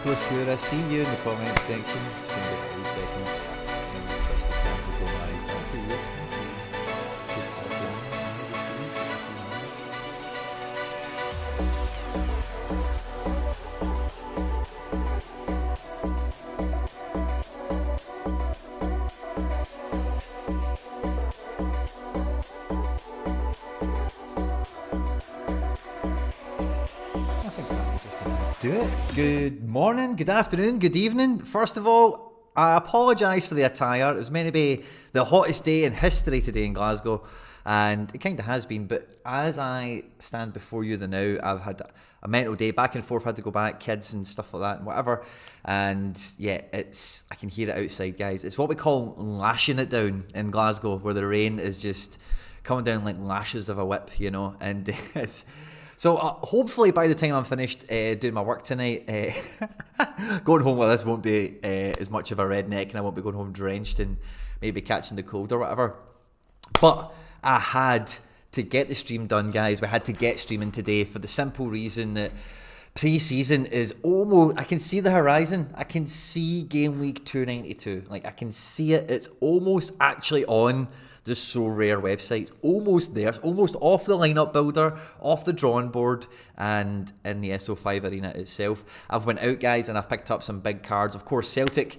Glasgow Square. I see you in the comment section. Just gonna give it a wee second. Switch the camera to go live. I see you. Just popping do it. Good morning, good afternoon, good evening. First of all, I apologise for the attire. It was meant to be the hottest day in history today in Glasgow, and it kind of has been, but as I stand before you now, I've had a mental day, back and forth, had to go back, kids and stuff like that and whatever, and yeah, I can hear it outside, guys. It's what we call lashing it down in Glasgow, where the rain is just coming down like lashes of a whip, you know, and it's... So hopefully by the time I'm finished doing my work tonight, going home with this won't be as much of a redneck, and I won't be going home drenched and maybe catching the cold or whatever. But I had to get the stream done, guys. We had to get streaming today for the simple reason that pre-season is almost... I can see the horizon. I can see game week 292. Like, I can see it. It's almost actually on the Sorare website. It's almost there. It's almost off the lineup builder, off the drawing board, and in the SO5 arena itself. I've went out, guys, and I've picked up some big cards. Of course, Celtic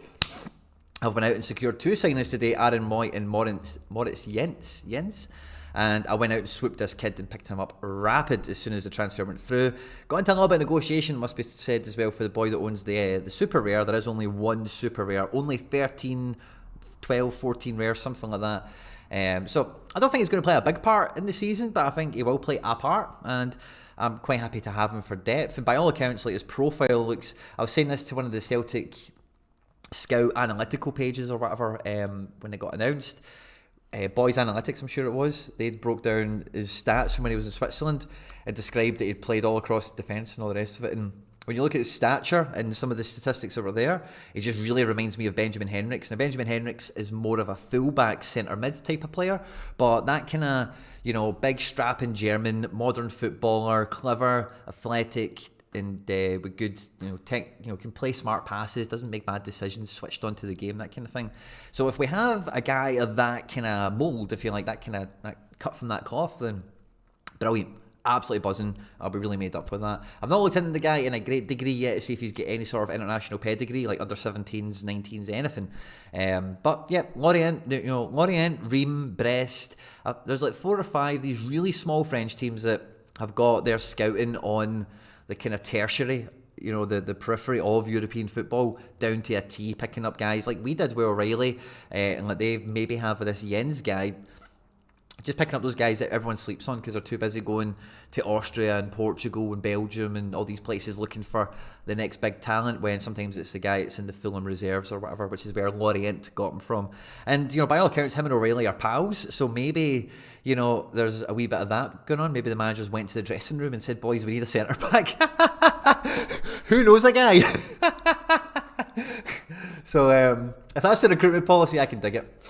have went out and secured two signings today, Aaron Moy and Moritz Jens. And I went out and swooped this kid and picked him up rapid as soon as the transfer went through. Got into a little bit of negotiation, must be said as well, for the boy that owns the super rare. There is only one super rare, only 13, 12, 14 rares, something like that. So I don't think he's going to play a big part in the season, but I think he will play a part, and I'm quite happy to have him for depth. And by all accounts, like, his profile looks... I was saying this to one of the Celtic scout analytical pages or whatever when they got announced. Boys Analytics, I'm sure it was. They broke down his stats from when he was in Switzerland and described that he'd played all across defence and all the rest of it. And when you look at his stature and some of the statistics that were there, it just really reminds me of Benjamin Henriks. Now, Benjamin Henriks is more of a fullback centre mid type of player, but that kind of, you know, big strapping German, modern footballer, clever, athletic, and with good, you know, tech, you know, can play smart passes, doesn't make bad decisions, switched onto the game, that kind of thing. So if we have a guy of that kind of mould, if you like, that kind of cut from that cloth, then brilliant. Absolutely buzzing. I'll be really made up with that. I've not looked into the guy in a great degree yet to see if he's got any sort of international pedigree, like under 17s, 19s, anything. But yeah, Lorient, Reims, Brest. There's like 4 or 5 these really small French teams that have got their scouting on the kind of tertiary, you know, the periphery of European football down to a T, picking up guys like we did with O'Reilly, and like they maybe have with this Jens guy. Just picking up those guys that everyone sleeps on because they're too busy going to Austria and Portugal and Belgium and all these places looking for the next big talent, when sometimes it's the guy that's in the Fulham reserves or whatever, which is where Lorient got him from. And, you know, by all accounts, him and O'Reilly are pals, so maybe, you know, there's a wee bit of that going on. Maybe the managers went to the dressing room and said, boys, we need a centre-back. Who knows a guy? So if that's the recruitment policy, I can dig it.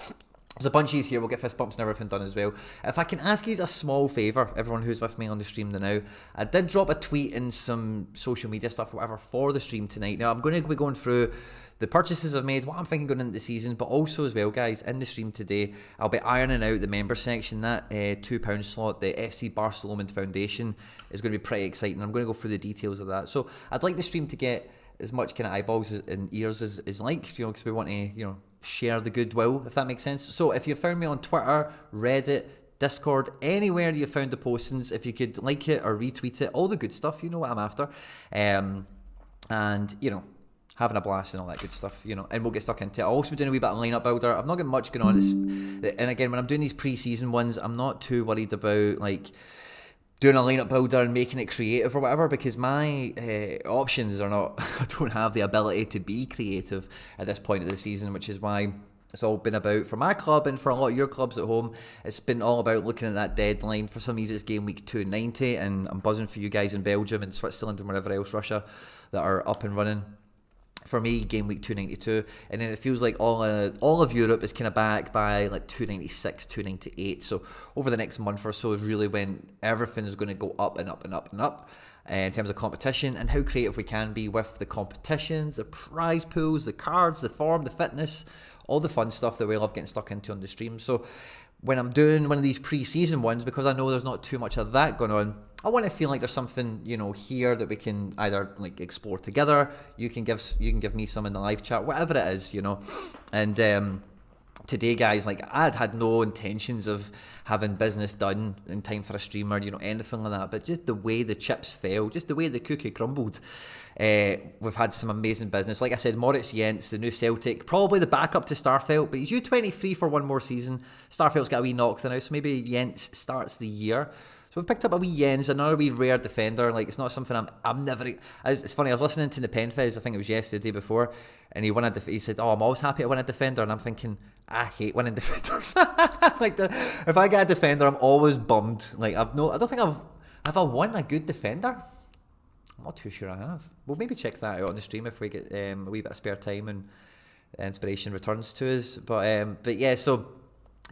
There's a bunch of these here. We'll get fist bumps and everything done as well. If I can ask you a small favour, everyone who's with me on the stream now, I did drop a tweet and some social media stuff or whatever for the stream tonight. Now, I'm going to be going through the purchases I've made, what I'm thinking going into the season, but also as well, guys, in the stream today, I'll be ironing out the member section. That £2 slot, the FC BarcaLomond Foundation, is going to be pretty exciting. I'm going to go through the details of that. So I'd like the stream to get as much kind of eyeballs and ears as like, you know, because we want to, you know, share the goodwill, if that makes sense. So if you found me on Twitter, Reddit, Discord, anywhere you found the postings, if you could like it or retweet it, all the good stuff, you know what I'm after. And, you know, having a blast and all that good stuff, you know, and we'll get stuck into it. I'll also be doing a wee bit of lineup builder. I've not got much going on. And again, when I'm doing these pre-season ones, I'm not too worried about, like, doing a lineup builder and making it creative or whatever, because my options are not... I don't have the ability to be creative at this point of the season, which is why it's all been about, for my club and for a lot of your clubs at home, it's been all about looking at that deadline. For some of these, it's game week 290, and I'm buzzing for you guys in Belgium and Switzerland and wherever else, Russia, that are up and running. For me, game week 292, and then it feels like all of Europe is kind of back by like 296, 298. So over the next month or so is really when everything is going to go up and up and up and up. in terms of competition and how creative we can be with the competitions, the prize pools, the cards, the form, the fitness, all the fun stuff that we love getting stuck into on the stream. So when I'm doing one of these pre-season ones, because I know there's not too much of that going on, I want to feel like there's something, you know, here that we can either like explore together. You can give me some in the live chat, whatever it is, you know. And today, guys, like I'd had no intentions of having business done in time for a stream or, you know, anything like that. But just the way the chips fell, just the way the cookie crumbled, we've had some amazing business. Like I said, Moritz Jens, the new Celtic, probably the backup to Starfelt, but he's U23 for one more season. Starfelt's got a wee knock now, so maybe Jens starts the year. So we've picked up a wee Jens, another wee rare defender. Like, it's not something I'm never... It's funny, I was listening to the Penfez, I think it was yesterday, the day before, and he said, I'm always happy to win a defender, and I'm thinking, I hate winning defenders. If I get a defender, I'm always bummed. Like, have I won a good defender? I'm not too sure I have. We'll maybe check that out on the stream if we get a wee bit of spare time and inspiration returns to us. But yeah, so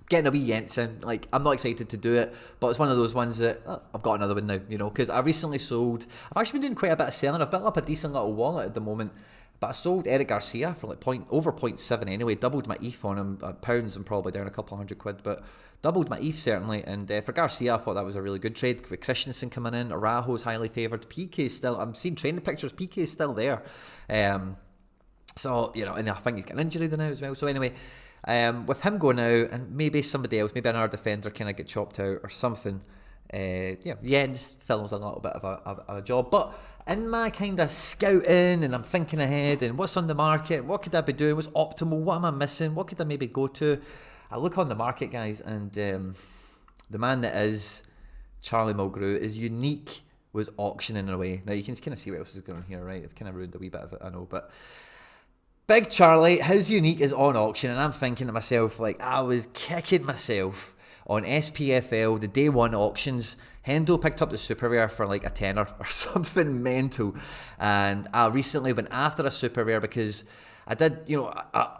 getting a wee Jensen, like, I'm not excited to do it, but it's one of those ones that I've got another one now, you know, because I recently sold. I've actually been doing quite a bit of selling. I've built up a decent little wallet at the moment, but I sold Eric Garcia for like over 0.7 anyway, doubled my ETH on him. Pounds, I'm probably down a couple £100, but doubled my ETH certainly. And for Garcia, I thought that was a really good trade with Christensen coming in. Arajo's highly favoured. PK is still, I'm seeing training pictures, PK is still there. So, you know, and I think he's got an injury there now as well. So anyway, with him going out and maybe somebody else, maybe another defender kind of get chopped out or something. Yeah, Jens films a little bit of a job, but in my kind of scouting and I'm thinking ahead and what's on the market, what could I be doing, what's optimal, what am I missing, what could I maybe go to? I look on the market, guys, and the man that is Charlie Mulgrew is unique, was auctioning away. Now you can kind of see what else is going on here, right? I've kind of ruined a wee bit of it, I know, but Big Charlie, his unique is on auction, and I'm thinking to myself, like, I was kicking myself on SPFL, the day one auctions. Hendo picked up the super rare for like a tenner or something mental, and I recently went after a super rare because I did, you know,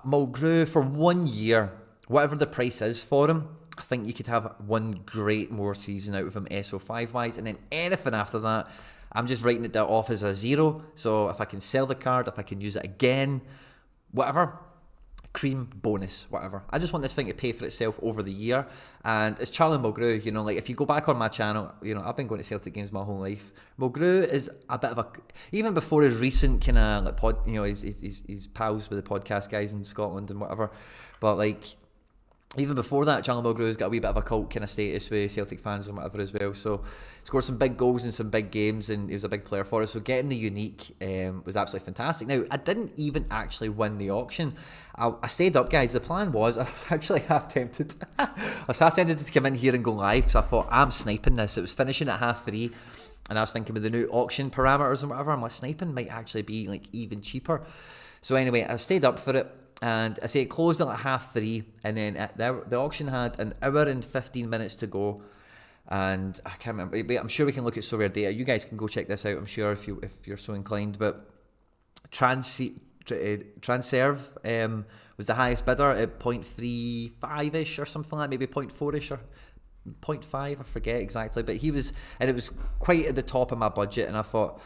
Mulgrew for 1 year, whatever the price is for him, I think you could have one great more season out of him SO5 wise, and then anything after that, I'm just writing it off as a zero. So if I can sell the card, if I can use it again, whatever, cream, bonus, whatever. I just want this thing to pay for itself over the year. And it's Charlie Mulgrew, you know, like if you go back on my channel, you know, I've been going to Celtic games my whole life. Mulgrew is a bit of a, even before his recent kind of like you know, he's pals with the podcast guys in Scotland and whatever. But like, even before that, Charlie Mulgrew's got a wee bit of a cult kind of status with Celtic fans and whatever as well. So scored some big goals in some big games, and he was a big player for us. So getting the unique was absolutely fantastic. Now, I didn't even actually win the auction. I stayed up, guys. The plan was, I was actually half tempted. I was half tempted to come in here and go live because I thought, I'm sniping this. It was finishing at 3:30, and I was thinking with the new auction parameters and whatever, I'm like, sniping might actually be like even cheaper. So anyway, I stayed up for it. And I say it closed at like 3:30, and then the auction had an hour and 15 minutes to go. And I can't remember, I'm sure we can look at Sorare data. You guys can go check this out, I'm sure, if you're so inclined. But Transerve was the highest bidder at 0.35-ish or something like that, maybe 0.4-ish or 0.5, I forget exactly. But he was, and it was quite at the top of my budget, and I thought,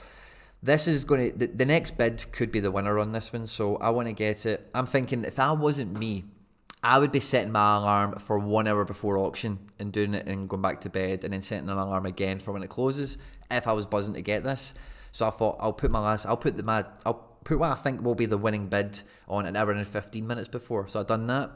this is going to, the next bid could be the winner on this one, so I want to get it. I'm thinking if that wasn't me, I would be setting my alarm for 1 hour before auction and doing it and going back to bed, and then setting an alarm again for when it closes if I was buzzing to get this. So I thought I'll put what I think will be the winning bid on an hour and 15 minutes before. So I've done that,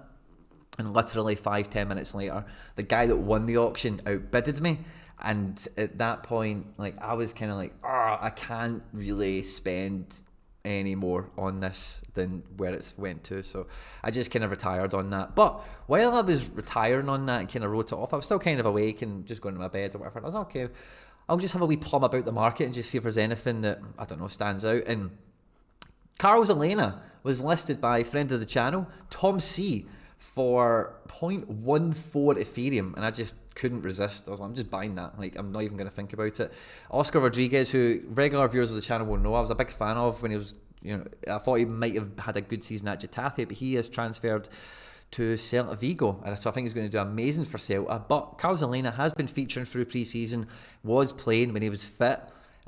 and literally 5-10 minutes later, the guy that won the auction outbidded me. And at that point, like, I was kind of like, I can't really spend any more on this than where it's went to. So I just kind of retired on that. But while I was retiring on that and kind of wrote it off, I was still kind of awake and just going to my bed or whatever. And I was like, okay, I'll just have a wee plumb about the market and just see if there's anything that, I don't know, stands out. And Carlos Elena was listed by a friend of the channel, Tom C, for 0.14 Ethereum, and I just couldn't resist. I was like, I'm just buying that. Like, I'm not even going to think about it. Oscar Rodriguez, who regular viewers of the channel will know, I was a big fan of when he was, you know, I thought he might have had a good season at Getafe, but he has transferred to Celta Vigo, and so I think he's going to do amazing for Celta. But Carlos Elena has been featuring through pre-season, was playing when he was fit,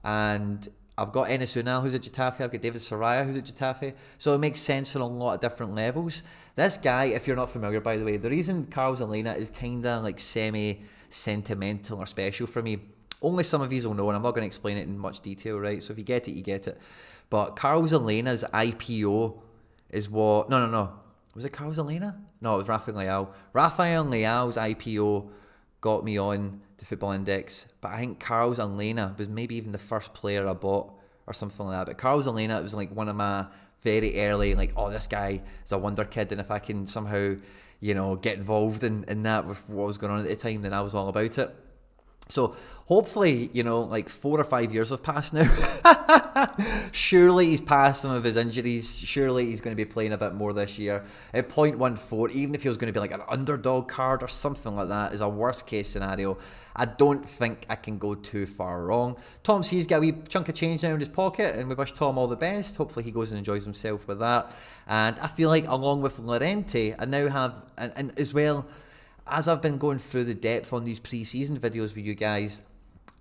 and I've got Enes Unal who's at Getafe, I've got David Sorare who's at Getafe, so it makes sense on a lot of different levels. This guy, if you're not familiar, by the way, the reason Carlos Elena is kind of like semi-sentimental or special for me, only some of you will know, and I'm not going to explain it in much detail, right? So if you get it, you get it. But Carlos Elena's IPO is what... No. Was it Carlos Elena? No, it was Rafael Leao. Rafael Leao's IPO got me on the Football Index, but I think Carlos Elena was maybe even the first player I bought or something like that. But Carlos Elena, it was like one of my very early, like, oh, this guy is a wonder kid, and if I can somehow, get involved in that with what was going on at the time, then I was all about it. So hopefully, like 4 or 5 years have passed now. Surely he's passed some of his injuries. Surely he's going to be playing a bit more this year. At 0.14, even if he was going to be like an underdog card or something like that, is a worst case scenario. I don't think I can go too far wrong. Tom C's got a wee chunk of change now in his pocket, and we wish Tom all the best. Hopefully he goes and enjoys himself with that. And I feel like along with Llorente, I now have, and as well, as I've been going through the depth on these pre-season videos with you guys,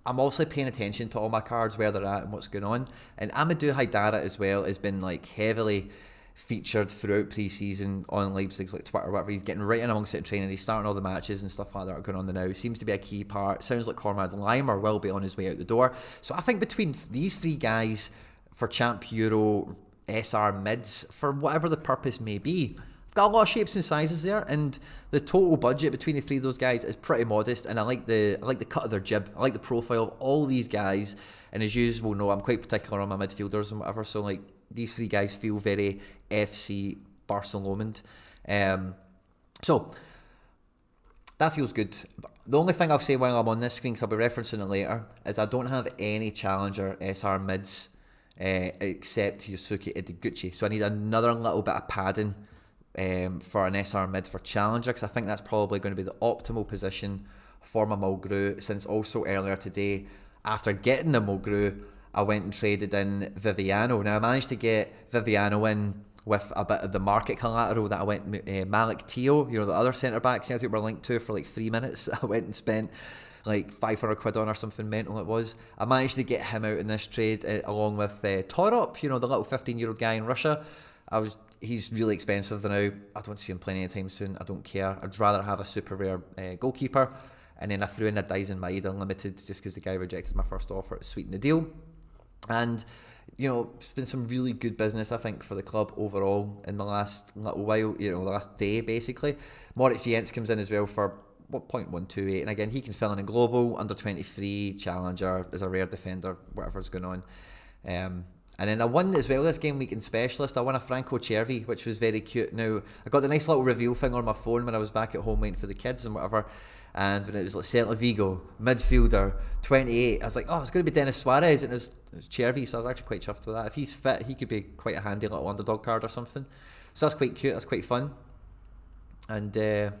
I'm also paying attention to all my cards, where they're at and what's going on. And Amadou Haidara as well has been like heavily featured throughout pre-season on Leipzig's like Twitter or whatever. He's getting right in amongst it in training. He's starting all the matches and stuff like that are going on there now. Seems to be a key part. Sounds like Conrad Leimer will be on his way out the door. So I think between these three guys for Champ Euro SR mids, for whatever the purpose may be, got a lot of shapes and sizes there, and the total budget between the three of those guys is pretty modest, and I like the cut of their jib. I like the profile of all these guys, and as you will know, I'm quite particular on my midfielders and whatever, so like these three guys feel very FC BarcaLomond. So that feels good. The only thing I'll say while I'm on this screen, because I'll be referencing it later, is I don't have any Challenger SR mids except Yusuke Ideguchi, so I need another little bit of padding for an SR mid for Challenger, because I think that's probably going to be the optimal position for my Mulgrew, since also earlier today, after getting the Mulgrew, I went and traded in Viviano. Now I managed to get Viviano in with a bit of the market collateral that I went, Malik Teo, the other centre-back Celtic were linked to for like 3 minutes. I went and spent like 500 quid on or something mental it was. I managed to get him out in this trade along with Torop, the little 15-year-old guy in Russia. He's really expensive now. I don't see him playing anytime soon. I don't care. I'd rather have a super rare goalkeeper. And then I threw in a Dyson Maeda Unlimited just because the guy rejected my first offer to sweeten the deal. And, it's been some really good business, I think, for the club overall in the last little while, the last day, basically. Moritz Jens comes in as well for 0.128. And again, he can fill in global, under 23, Challenger, as a rare defender, whatever's going on. And then I won as well this game week in Specialist. I won a Franco Cervi, which was very cute. Now, I got the nice little reveal thing on my phone when I was back at home waiting for the kids and whatever. And when it was like Celta Vigo, midfielder, 28, I was like, oh, it's going to be Denis Suarez. And it was Cervi, so I was actually quite chuffed with that. If he's fit, he could be quite a handy little underdog card or something. So that's quite cute, that's quite fun. And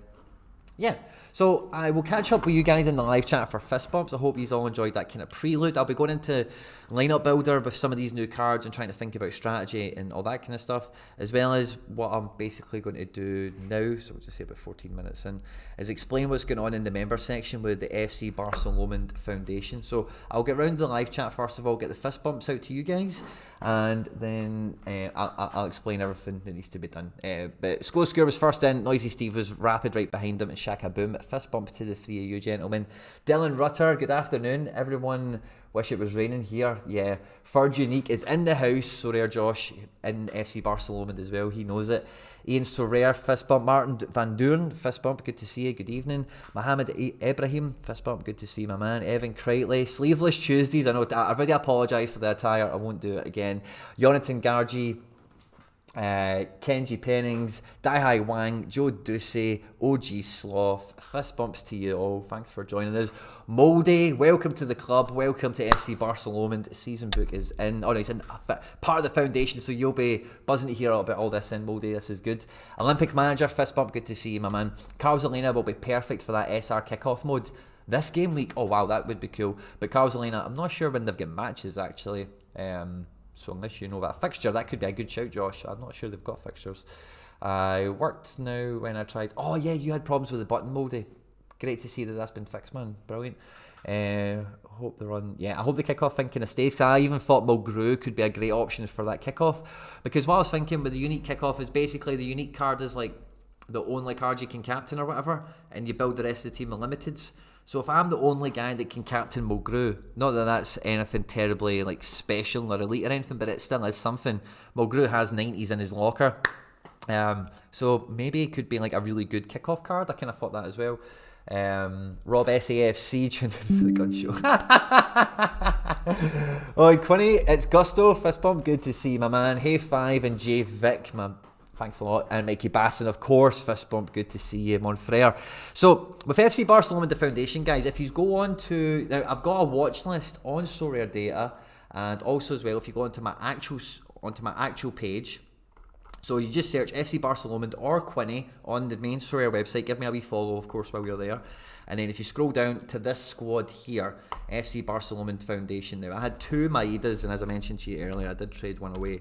yeah, so I will catch up with you guys in the live chat for fist bumps. I hope you all enjoyed that kind of prelude. I'll be going into lineup builder with some of these new cards and trying to think about strategy and all that kind of stuff, as well as what I'm basically going to do now, so we'll just say about 14 minutes in, is explain what's going on in the member section with the FC BarcaLomond Foundation. So I'll get round to the live chat first of all, get the fist bumps out to you guys, and then I'll explain everything that needs to be done. But Score was first in, Noisy Steve was rapid right behind him, and Shaka Boom. Fist bump to the three of you gentlemen. Dylan Rutter, good afternoon. Everyone, wish it was raining here. Yeah, Third Unique is in the house. So rare Josh in FC BarcaLomond as well, he knows it. Ian Sorare, fist bump. Martin Van Doorn, fist bump, good to see you, good evening. Mohammed Ibrahim, fist bump, good to see my man. Evan Crightley, Sleeveless Tuesdays, I know, I've already apologised for the attire, I won't do it again. Jonathan Gargi, Kenji Pennings, Daihai Wang, Joe Ducey, OG Sloth, fist bumps to you all, thanks for joining us. Moldy, welcome to the club, welcome to FC BarcaLomond. Season book is in, it's in part of the foundation, so you'll be buzzing to hear about all this in, Moldy, this is good. Olympic Manager, fist bump, good to see you, my man. Carlos Elena will be perfect for that SR kickoff mode this game week. Oh wow, that would be cool. But Carlos Elena, I'm not sure when they've got matches actually. So unless you know about a fixture, that could be a good shout, Josh. I'm not sure they've got fixtures. I worked now when I tried. Oh yeah, you had problems with the button, Moldy. great to see that that's been fixed, man. Brilliant. Hope the run, I hope the kickoff thing kind of stays. I even thought Mulgrew could be a great option for that kickoff, because what I was thinking with the unique kickoff is basically the unique card is like the only card you can captain or whatever, and you build the rest of the team in limiteds. So if I'm the only guy that can captain Mulgrew, not that that's anything terribly like special or elite or anything, but it still is something. Mulgrew has 90s in his locker, so maybe it could be like a really good kickoff card. I kind of thought that as well. Rob SAFC tuned in for the gun show. Oh, Quinny, it's Gusto, fist bump, good to see you, my man. Hey Five and Jay Vic, man, thanks a lot. And Mikey Basson, of course, fist bump, good to see you, Monfrere. So with FC BarcaLomond, the foundation, guys, if you go on to, now I've got a watch list on Sorare data, and also as well if you go onto my actual page. So you just search FC BarcaLomond or Quinny on the main Sorare website. Give me a wee follow, of course, while you're there. And then if you scroll down to this squad here, FC BarcaLomond Foundation. Now, I had 2 Maidas, and as I mentioned to you earlier, I did trade one away.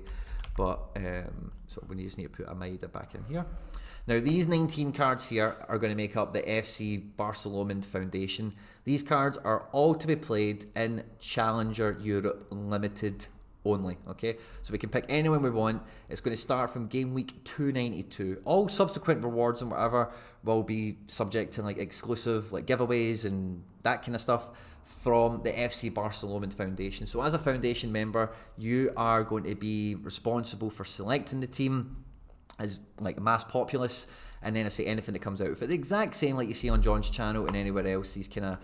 But, so we just need to put a Maida back in here. Now, these 19 cards here are going to make up the FC BarcaLomond Foundation. These cards are all to be played in Challenger Europe Limited only, okay? So we can pick anyone we want. It's going to start from game week 292. All subsequent rewards and whatever will be subject to like exclusive like giveaways and that kind of stuff from the FC BarcaLomond Foundation. So as a foundation member, you are going to be responsible for selecting the team as like mass populace, and then I say anything that comes out of it. The exact same like you see on John's channel and anywhere else, these kind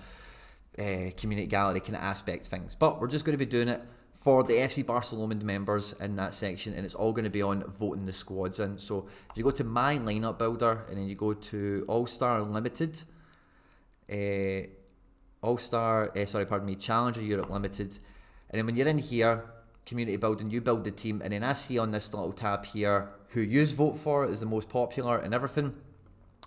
of community gallery kind of aspect things. But we're just going to be doing it for the FC BarcaLomond members in that section, and it's all going to be on voting the squads in. So if you go to my lineup builder and then you go to All-Star Limited, Challenger Europe Limited, and then when you're in here, community building, you build the team, and then I see on this little tab here who you vote for is the most popular and everything.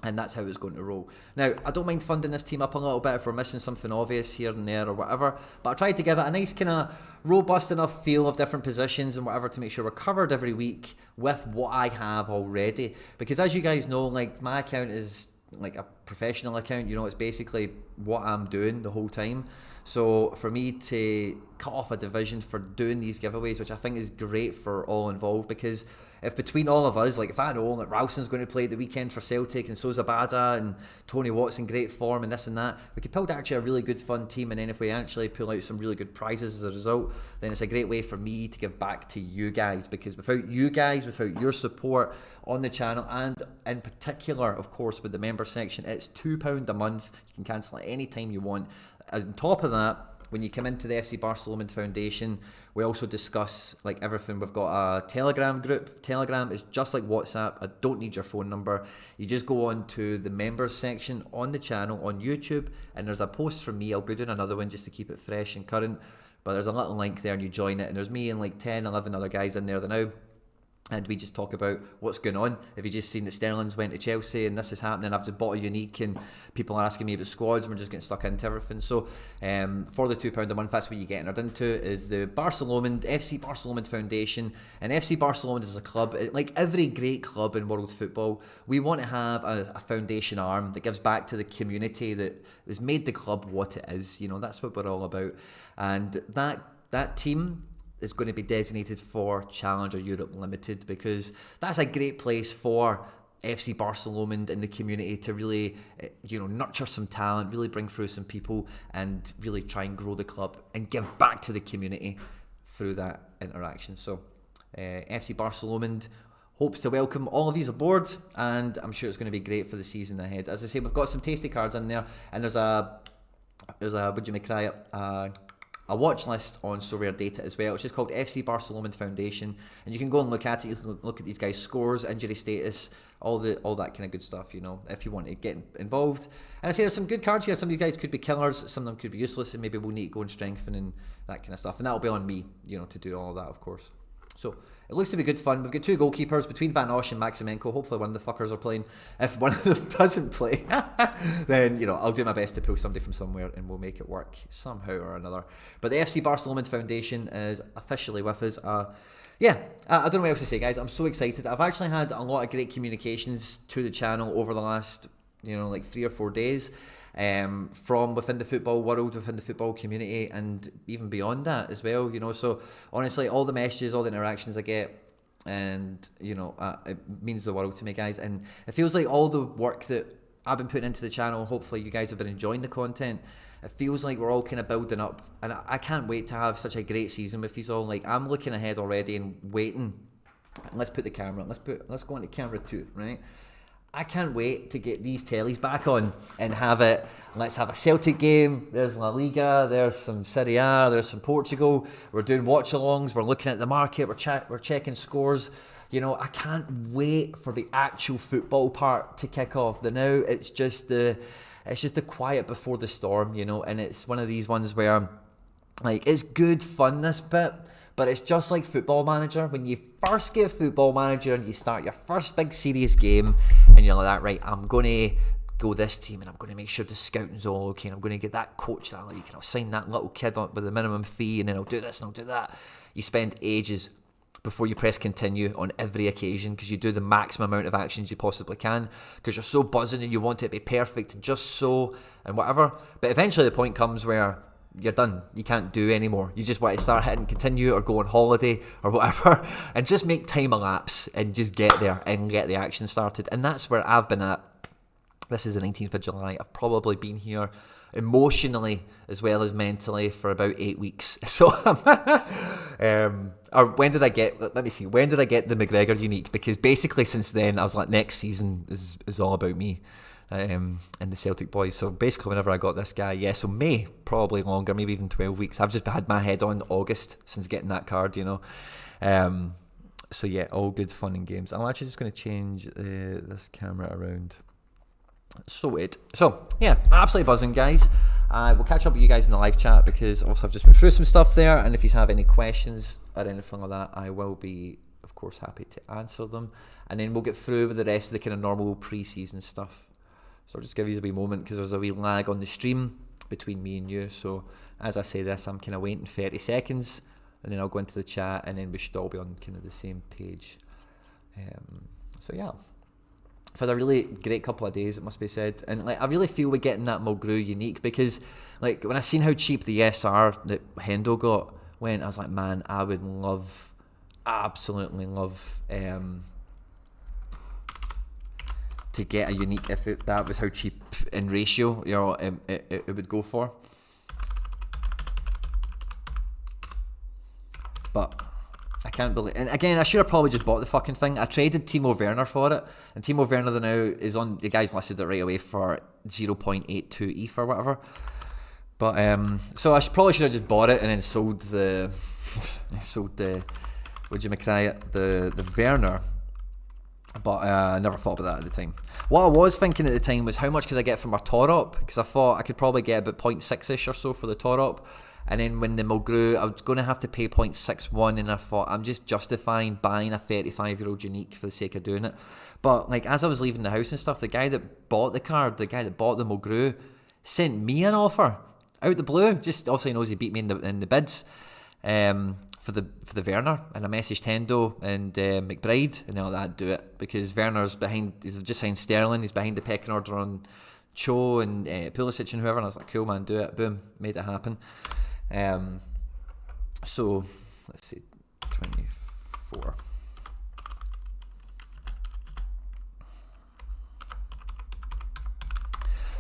And that's how it's going to roll. Now, I don't mind funding this team up a little bit if we're missing something obvious here and there or whatever, but I tried to give it a nice kind of robust enough feel of different positions and whatever to make sure we're covered every week with what I have already. Because as you guys know, like my account is like a professional account, you know, it's basically what I'm doing the whole time. So for me to cut off a division for doing these giveaways, which I think is great for all involved, because if between all of us, like if I know that Ralston's going to play the weekend for Celtic and so's Abada and Tony Watt's in great form and this and that, we could build actually a really good fun team, and then if we actually pull out some really good prizes as a result, then it's a great way for me to give back to you guys, because without you guys, without your support on the channel, and in particular, of course, with the member section, it's £2 a month. You can cancel it any time you want. On top of that, when you come into the FC BarcaLomond Foundation, we also discuss like everything. We've got a Telegram group. Telegram is just like WhatsApp. I don't need your phone number. You just go on to the members section on the channel on YouTube, and there's a post from me. I'll be doing another one just to keep it fresh and current, but there's a little link there and you join it, and there's me and like 10, 11 other guys in there now. And we just talk about what's going on. If you just seen that Sterling's went to Chelsea and this is happening, I've just bought a unique and people are asking me about squads and we're just getting stuck into everything. So for the £2 a month, that's what you get entered into, is the BarcaLomond, FC BarcaLomond Foundation. And FC BarcaLomond is a club, like every great club in world football, we want to have a foundation arm that gives back to the community that has made the club what it is. You know, that's what we're all about. And that team is going to be designated for Challenger Europe Limited, because that's a great place for FC BarcaLomond and the community to really, you know, nurture some talent, really bring through some people, and really try and grow the club and give back to the community through that interaction. So FC BarcaLomond hopes to welcome all of these aboard, and I'm sure it's going to be great for the season ahead. As I say, we've got some tasty cards in there, and there's a would you make cry it, a watch list on Sorare data as well. It's just called FC BarcaLomond Foundation, and you can go and look at it. You can look at these guys' scores, injury status, all that kind of good stuff, you know, if you want to get involved. And I say there's some good cards here. Some of these guys could be killers, some of them could be useless, and maybe we'll need to go and strengthen and that kind of stuff. And that'll be on me, you know, to do all of that, of course. So it looks to be good fun. We've got 2 goalkeepers between Van Osh and Maximenko. Hopefully one of the fuckers are playing. If one of them doesn't play, then, you know, I'll do my best to pull somebody from somewhere and we'll make it work somehow or another. But the FC BarcaLomond Foundation is officially with us. I don't know what else to say, guys. I'm so excited. I've actually had a lot of great communications to the channel over the last like 3 or 4 days, from within the football world, within the football community, and even beyond that as well. So honestly, all the messages, all the interactions I get, and it means the world to me, guys. And it feels like all the work that I've been putting into the channel, hopefully you guys have been enjoying the content. It feels like we're all kind of building up, and I can't wait to have such a great season with you all. Like, I'm looking ahead already and waiting. Let's put the camera. Let's go into camera 2, right? I can't wait to get these tellies back on and have it. Let's have a Celtic game. There's La Liga. There's some Serie A. There's some Portugal. We're doing watch-alongs. We're looking at the market. We're checking scores. I can't wait for the actual football part to kick off. Now it's just the quiet before the storm, and it's one of these ones where, like, it's good fun, this bit, but it's just like Football Manager. When you first get Football Manager and you start your first big serious game, and you're like that, right, I'm going to go this team, and I'm going to make sure the scouting's all okay, and I'm going to get that coach that I like, and I'll sign that little kid on with the minimum fee, and then I'll do this and I'll do that. You spend ages before you press continue on every occasion, because you do the maximum amount of actions you possibly can, because you're so buzzing and you want it to be perfect and just so and whatever. But eventually the point comes where you're done. You can't do anymore. You just want to start hitting continue or go on holiday or whatever and just make time elapse and just get there and get the action started. And that's where I've been at. This is the 19th of July. I've probably been here emotionally as well as mentally for about 8 weeks. So or when did I get the McGregor unique? Because basically since then I was like, next season is all about me and the Celtic boys. So basically whenever I got this guy, so May, probably longer, maybe even 12 weeks. I've just had my head on August since getting that card, so yeah, all good fun and games. I'm actually just going to change this camera around. So yeah, absolutely buzzing, guys. We'll catch up with you guys in the live chat, because also I've just been through some stuff there, and if you have any questions or anything like that, I will be, of course, happy to answer them, and then we'll get through with the rest of the kind of normal pre-season stuff. So I'll just give you a wee moment, because there's a wee lag on the stream between me and you. So as I say this, I'm kind of waiting 30 seconds, and then I'll go into the chat, and then we should all be on kind of the same page. So yeah, I've had a really great couple of days, it must be said, and like I really feel we're getting that Mulgrew unique, because like when I seen how cheap the SR that Hendo got went, I was like, man, I would absolutely love to get a unique if that was how cheap in ratio it would go for. But I can't believe, and again, I should have probably just bought the fucking thing. I traded Timo Werner for it, and Timo Werner now is on, the guys listed it right away for 0.82 ETH or whatever. But so I probably should have just bought it and then sold the the Werner. But I never thought about that at the time. What I was thinking at the time was, how much could I get from our Torop? Because I thought I could probably get about 0.6ish or so for the Torop. And then when the Mulgrew, I was going to have to pay 0.61, and I thought, I'm just justifying buying a 35-year-old unique for the sake of doing it. But like, as I was leaving the house and stuff, the guy that bought the card, the guy that bought the Mulgrew, sent me an offer out the blue. Just obviously knows he beat me in the bids for the Werner. And I messaged Hendo and McBride, and they're like, that, do it, because Werner's behind. He's just signed Sterling. He's behind the pecking order on Cho and Pulisic and whoever. And I was like, cool, man, do it. Boom, made it happen. So let's see, 24.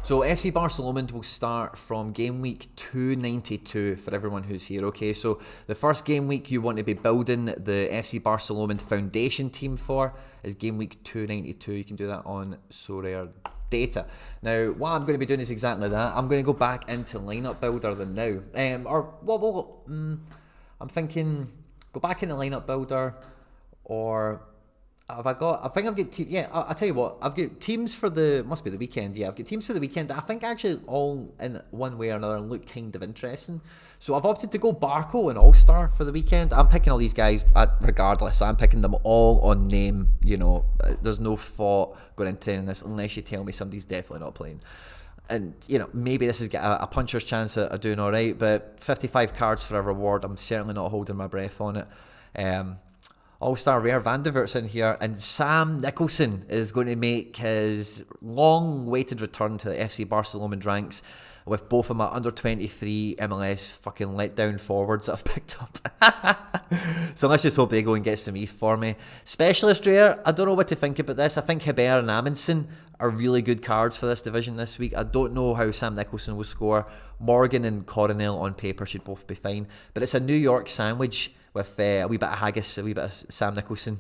So FC BarcaLomond will start from game week 292 for everyone who's here. Okay, so the first game week you want to be building the FC BarcaLomond foundation team for is game week 292. You can do that on Sorare data. Now, what I'm going to be doing is exactly that. I'm going to go back into lineup builder than now. I'm thinking go back into lineup builder, or have I got? I think I've got teams. Yeah, I'll tell you what. I've got teams for the, must be the weekend. Yeah, I've got teams for the weekend that I think actually all in one way or another look kind of interesting. So I've opted to go Barco and All Star for the weekend. I'm picking all these guys regardless. I'm picking them all on name. You know, there's no thought going into this unless you tell me somebody's definitely not playing. And, you know, maybe this is a puncher's chance at doing all right, but 55 cards for a reward, I'm certainly not holding my breath on it. All-Star Rare Van der Vaart's in here, and Sam Nicholson is going to make his long-awaited return to the FC BarcaLomond ranks with both of my under-23 MLS fucking letdown forwards that I've picked up. So let's just hope they go and get some ETH for me. Specialist Rare, I don't know what to think about this. I think Heber and Amundsen are really good cards for this division this week. I don't know how Sam Nicholson will score. Morgan and Coronel on paper should both be fine. But it's a New York sandwich with a wee bit of haggis, a wee bit of Sam Nicholson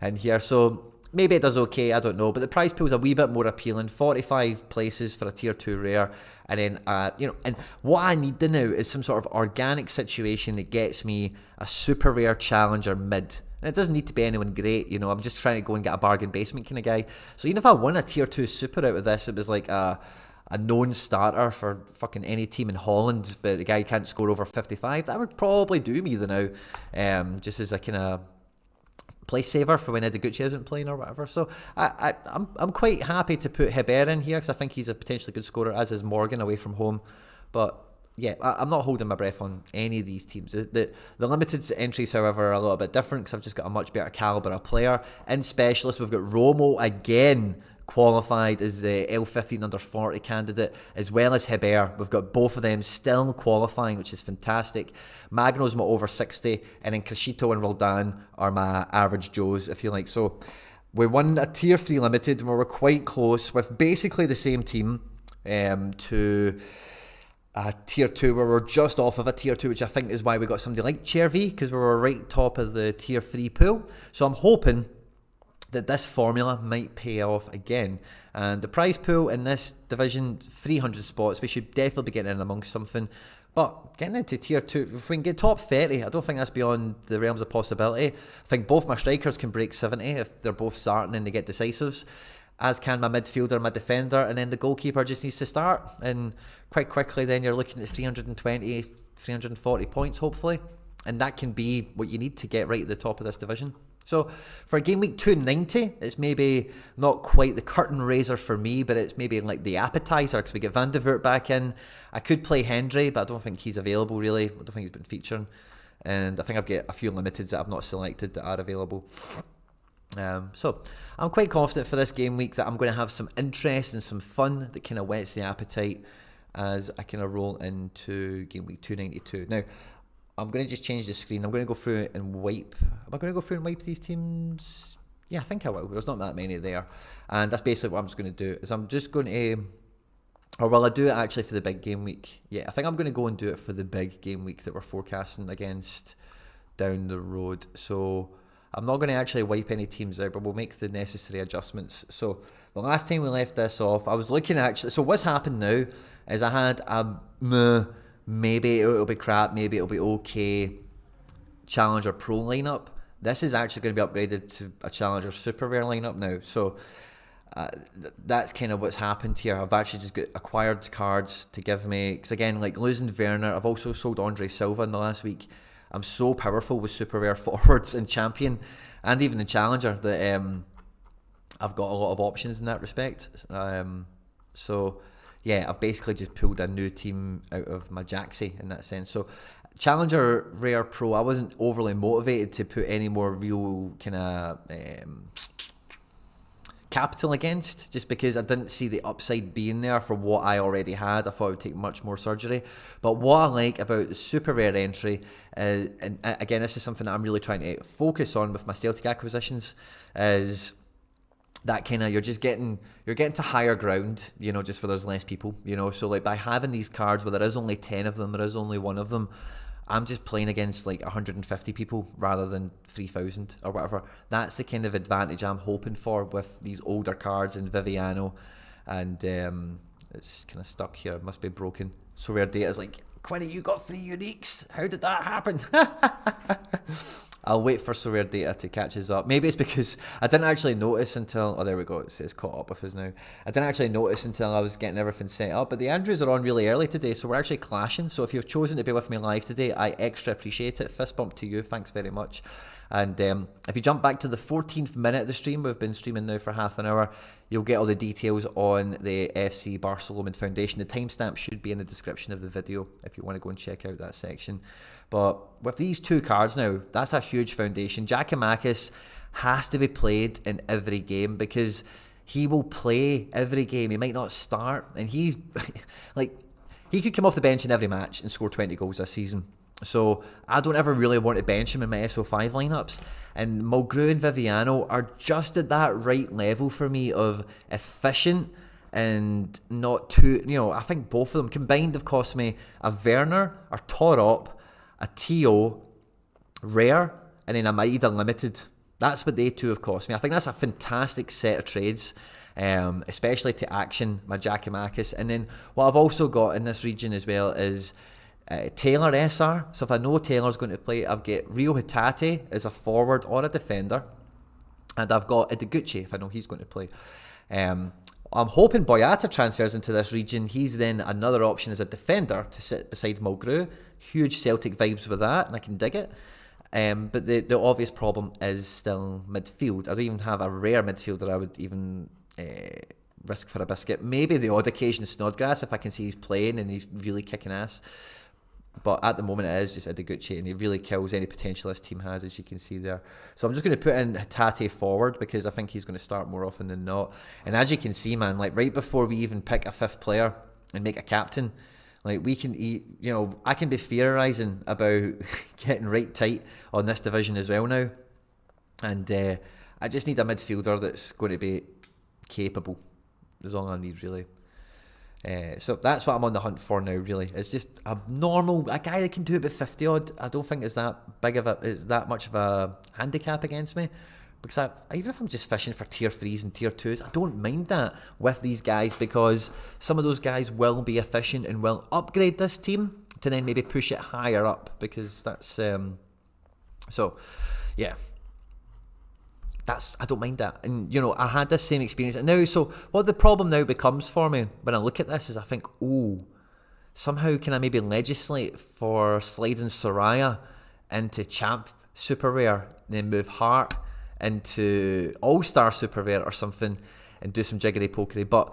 in here. So maybe it does okay, I don't know. But the prize pool's a wee bit more appealing. 45 places for a tier 2 rare. And then, and what I need to now is some sort of organic situation that gets me a super rare challenger mid. And it doesn't need to be anyone great, I'm just trying to go and get a bargain basement kind of guy. So even if I won a tier 2 super out of this, it was like a known starter for fucking any team in Holland, but the guy can't score over 55, that would probably do me the now, just as a kind of place saver for when Eddie Gucci isn't playing or whatever. So I'm quite happy to put Heber in here because I think he's a potentially good scorer, as is Morgan away from home. But yeah, I'm not holding my breath on any of these teams. The limited entries, however, are a little bit different because I've just got a much better caliber of player. In Specialist, we've got Romo again qualified as the L15 under 40 candidate, as well as Heber. We've got both of them still qualifying, which is fantastic. Magno's my over 60, and then Crescito and Roldan are my average Joes, if you like. So we won a tier 3 limited, and we were quite close with basically the same team to a tier 2, where we're just off of a tier 2, which I think is why we got somebody like Chervy, because we were right top of the tier 3 pool. So I'm hoping that this formula might pay off again. And the prize pool in this division, 300 spots. We should definitely be getting in amongst something. But getting into tier 2, if we can get top 30, I don't think that's beyond the realms of possibility. I think both my strikers can break 70 if they're both starting and they get decisives, as can my midfielder and my defender, and then the goalkeeper just needs to start. And quite quickly then you're looking at 320, 340 points hopefully. And that can be what you need to get right at the top of this division. So for game week 290, it's maybe not quite the curtain raiser for me, but it's maybe like the appetizer because we get Van der Vaart back in. I could play Hendry, but I don't think he's available really. I don't think he's been featuring. And I think I've got a few limiteds that I've not selected that are available. So I'm quite confident for this game week that I'm going to have some interest and some fun that kind of whets the appetite as I kind of roll into game week 292. Now, I'm going to just change the screen. I'm going to go through it and wipe. Am I going to go through and wipe these teams? Yeah, I think I will. There's not that many there. And that's basically what I'm just going to do. Is I'm just going to... Or will I do it actually for the big game week? Yeah, I think I'm going to go and do it for the big game week that we're forecasting against down the road. So I'm not going to actually wipe any teams out, but we'll make the necessary adjustments. So the last time we left this off, I was looking actually... So what's happened now is I had a... maybe it'll be crap, maybe it'll be okay Challenger Pro lineup. This is actually going to be upgraded to a Challenger Super Rare lineup now. So that's kind of what's happened here. I've actually just got acquired cards to give me, because again, like losing Werner, I've also sold Andre Silva in the last week. I'm so powerful with Super Rare forwards and Champion and even in Challenger that I've got a lot of options in that respect. So yeah, I've basically just pulled a new team out of my Jaxie in that sense. So Challenger Rare Pro, I wasn't overly motivated to put any more real kind of capital against, just because I didn't see the upside being there for what I already had. I thought it would take much more surgery. But what I like about the Super Rare entry, and again, this is something that I'm really trying to focus on with my Celtic acquisitions, is that kind of you're getting to higher ground, just where there's less people, so like by having these cards where there is only 10 of them, there is only one of them, I'm just playing against like 150 people rather than 3,000 or whatever. That's the kind of advantage I'm hoping for with these older cards in Viviano, and it's kind of stuck here, it must be broken. So Rare Data is like, Quinny, you got 3 uniques, how did that happen? I'll wait for Sorare Data to catch us up. Maybe it's because I didn't actually notice until... Oh, there we go. It's caught up with us now. I didn't actually notice until I was getting everything set up. But the Andrews are on really early today, so we're actually clashing. So if you've chosen to be with me live today, I extra appreciate it. Fist bump to you. Thanks very much. And if you jump back to the 14th minute of the stream, we've been streaming now for half an hour, you'll get all the details on the FC BarcaLomond Foundation. The timestamp should be in the description of the video if you want to go and check out that section. But with these 2 cards now, that's a huge foundation. Giakoumakis has to be played in every game because he will play every game. He might not start, and he's like, he could come off the bench in every match and score 20 goals this season. So I don't ever really want to bench him in my SO5 lineups. And Mulgrew and Viviano are just at that right level for me of efficient and not too, I think both of them combined have cost me a Werner, a Torop, a Tio, Rare, and then a Maeda Limited. That's what they 2 have cost me. I think that's a fantastic set of trades, especially to action my Giakoumakis. And then what I've also got in this region as well is Taylor SR. So if I know Taylor's going to play, I've got Rio Hitate as a forward or a defender. And I've got Ideguchi if I know he's going to play. I'm hoping Boyata transfers into this region. He's then another option as a defender to sit beside Mulgrew. Huge Celtic vibes with that, and I can dig it. But the obvious problem is still midfield. I don't even have a rare midfielder I would even risk for a biscuit. Maybe the odd occasion Snodgrass if I can see he's playing and he's really kicking ass. But at the moment it is just Ideguchi, and he really kills any potential this team has, as you can see there. So I'm just going to put in Hitate forward because I think he's going to start more often than not. And as you can see, man, like right before we even pick a 5th player and make a captain, like we can eat, I can be theorising about getting right tight on this division as well now. And I just need a midfielder that's going to be capable. That's all I need, really. So that's what I'm on the hunt for now, really. It's just a guy that can do about 50 odd. I don't think is that much of a handicap against me. Because even if I'm just fishing for tier 3s and tier 2s, I don't mind that with these guys because some of those guys will be efficient and will upgrade this team to then maybe push it higher up because that's... So, yeah. I don't mind that. And, I had this same experience. And now, so what the problem now becomes for me when I look at this is I think, somehow can I maybe legislate for sliding Sorare into Champ Super Rare and then move Hart into All-Star Super Rare or something and do some jiggery pokery. But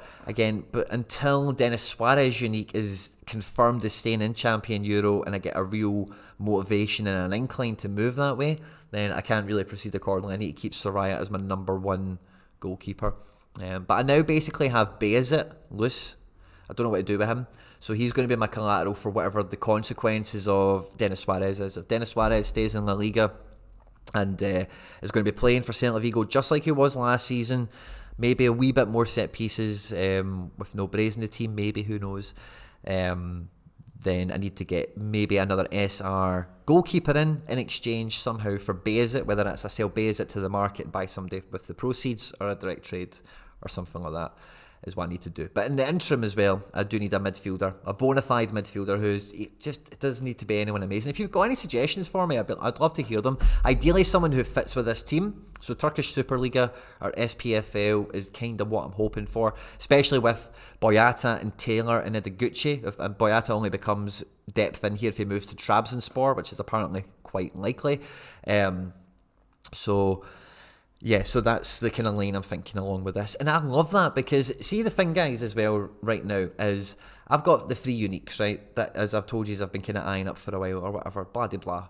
until Dennis Suarez unique is confirmed as staying in Champion Euro and I get a real motivation and an incline to move that way, then I can't really proceed accordingly. I need to keep Soraya as my number 1 goalkeeper. But I now basically have Bayazit loose. I don't know what to do with him. So he's going to be my collateral for whatever the consequences of Dennis Suarez is. If Dennis Suarez stays in La Liga and is going to be playing for Celta Vigo just like he was last season, maybe a wee bit more set pieces with no Braze in the team, maybe, who knows. Then I need to get maybe another SR goalkeeper in exchange somehow for Bayazit, whether that's I sell Bayazit to the market and buy somebody with the proceeds or a direct trade or something like that is what I need to do. But in the interim as well, I do need a midfielder, a bona fide midfielder it doesn't need to be anyone amazing. If you've got any suggestions for me, I'd love to hear them. Ideally someone who fits with this team. So Turkish Superliga or SPFL is kind of what I'm hoping for, especially with Boyata and Taylor and Ideguchi. And Boyata only becomes depth in here if he moves to Trabzonspor, which is apparently quite likely. So that's the kind of lane I'm thinking along with this. And I love that because, see, the thing, guys, as well right now is I've got the 3 uniques, right, that, as I've told you, I've been kind of eyeing up for a while or whatever, blah, blah, blah.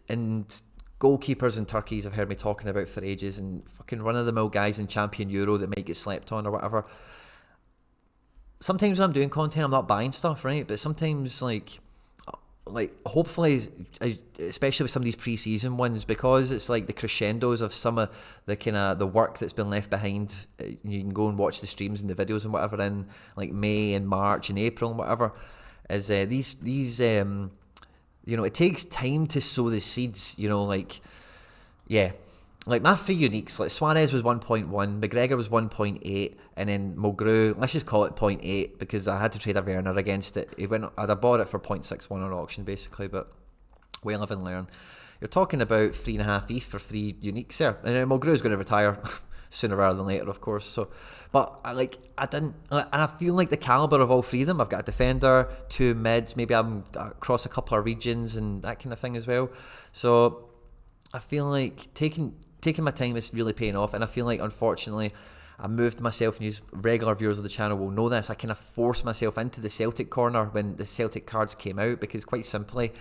And goalkeepers and turkeys I've heard me talking about for ages, and fucking run-of-the-mill guys in Champion Euro that might get slept on or whatever. Sometimes when I'm doing content, I'm not buying stuff, right? But sometimes, like hopefully, especially with some of these pre-season ones, because it's like the crescendos of some of the kind of the work that's been left behind. You can go and watch the streams and the videos and whatever in like May and March and April and whatever. Is these it takes time to sow the seeds. Like my 3 uniques, like Suarez was 1.1, McGregor was 1.8, and then Mulgrew, let's just call it 0.8 because I had to trade a Werner against it. I'd have bought it for 0.61 on auction basically, but we live and learn. You're talking about 3.5 ETH for 3 uniques there, and then Mulgrew's going to retire sooner rather than later, of course. So, but I feel like the caliber of all 3 of them. I've got a defender, 2 mids, maybe I'm across a couple of regions and that kind of thing as well. So I feel like taking my time is really paying off, and I feel like, unfortunately, I moved myself, and regular viewers of the channel will know this, I kind of forced myself into the Celtic corner when the Celtic cards came out, because quite simply,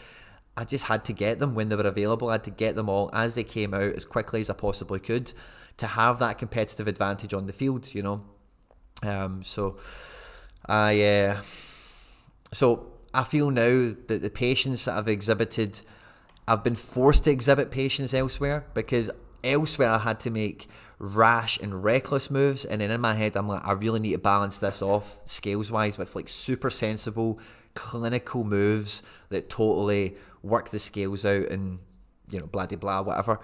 I just had to get them when they were available. I had to get them all as they came out as quickly as I possibly could to have that competitive advantage on the field, you know. So I feel now that the patience that I've exhibited, I've been forced to exhibit patience elsewhere, because elsewhere I had to make rash and reckless moves, and then in my head I'm like, I really need to balance this off scales wise with like super sensible clinical moves that totally work the scales out, and you know, blah de blah, whatever.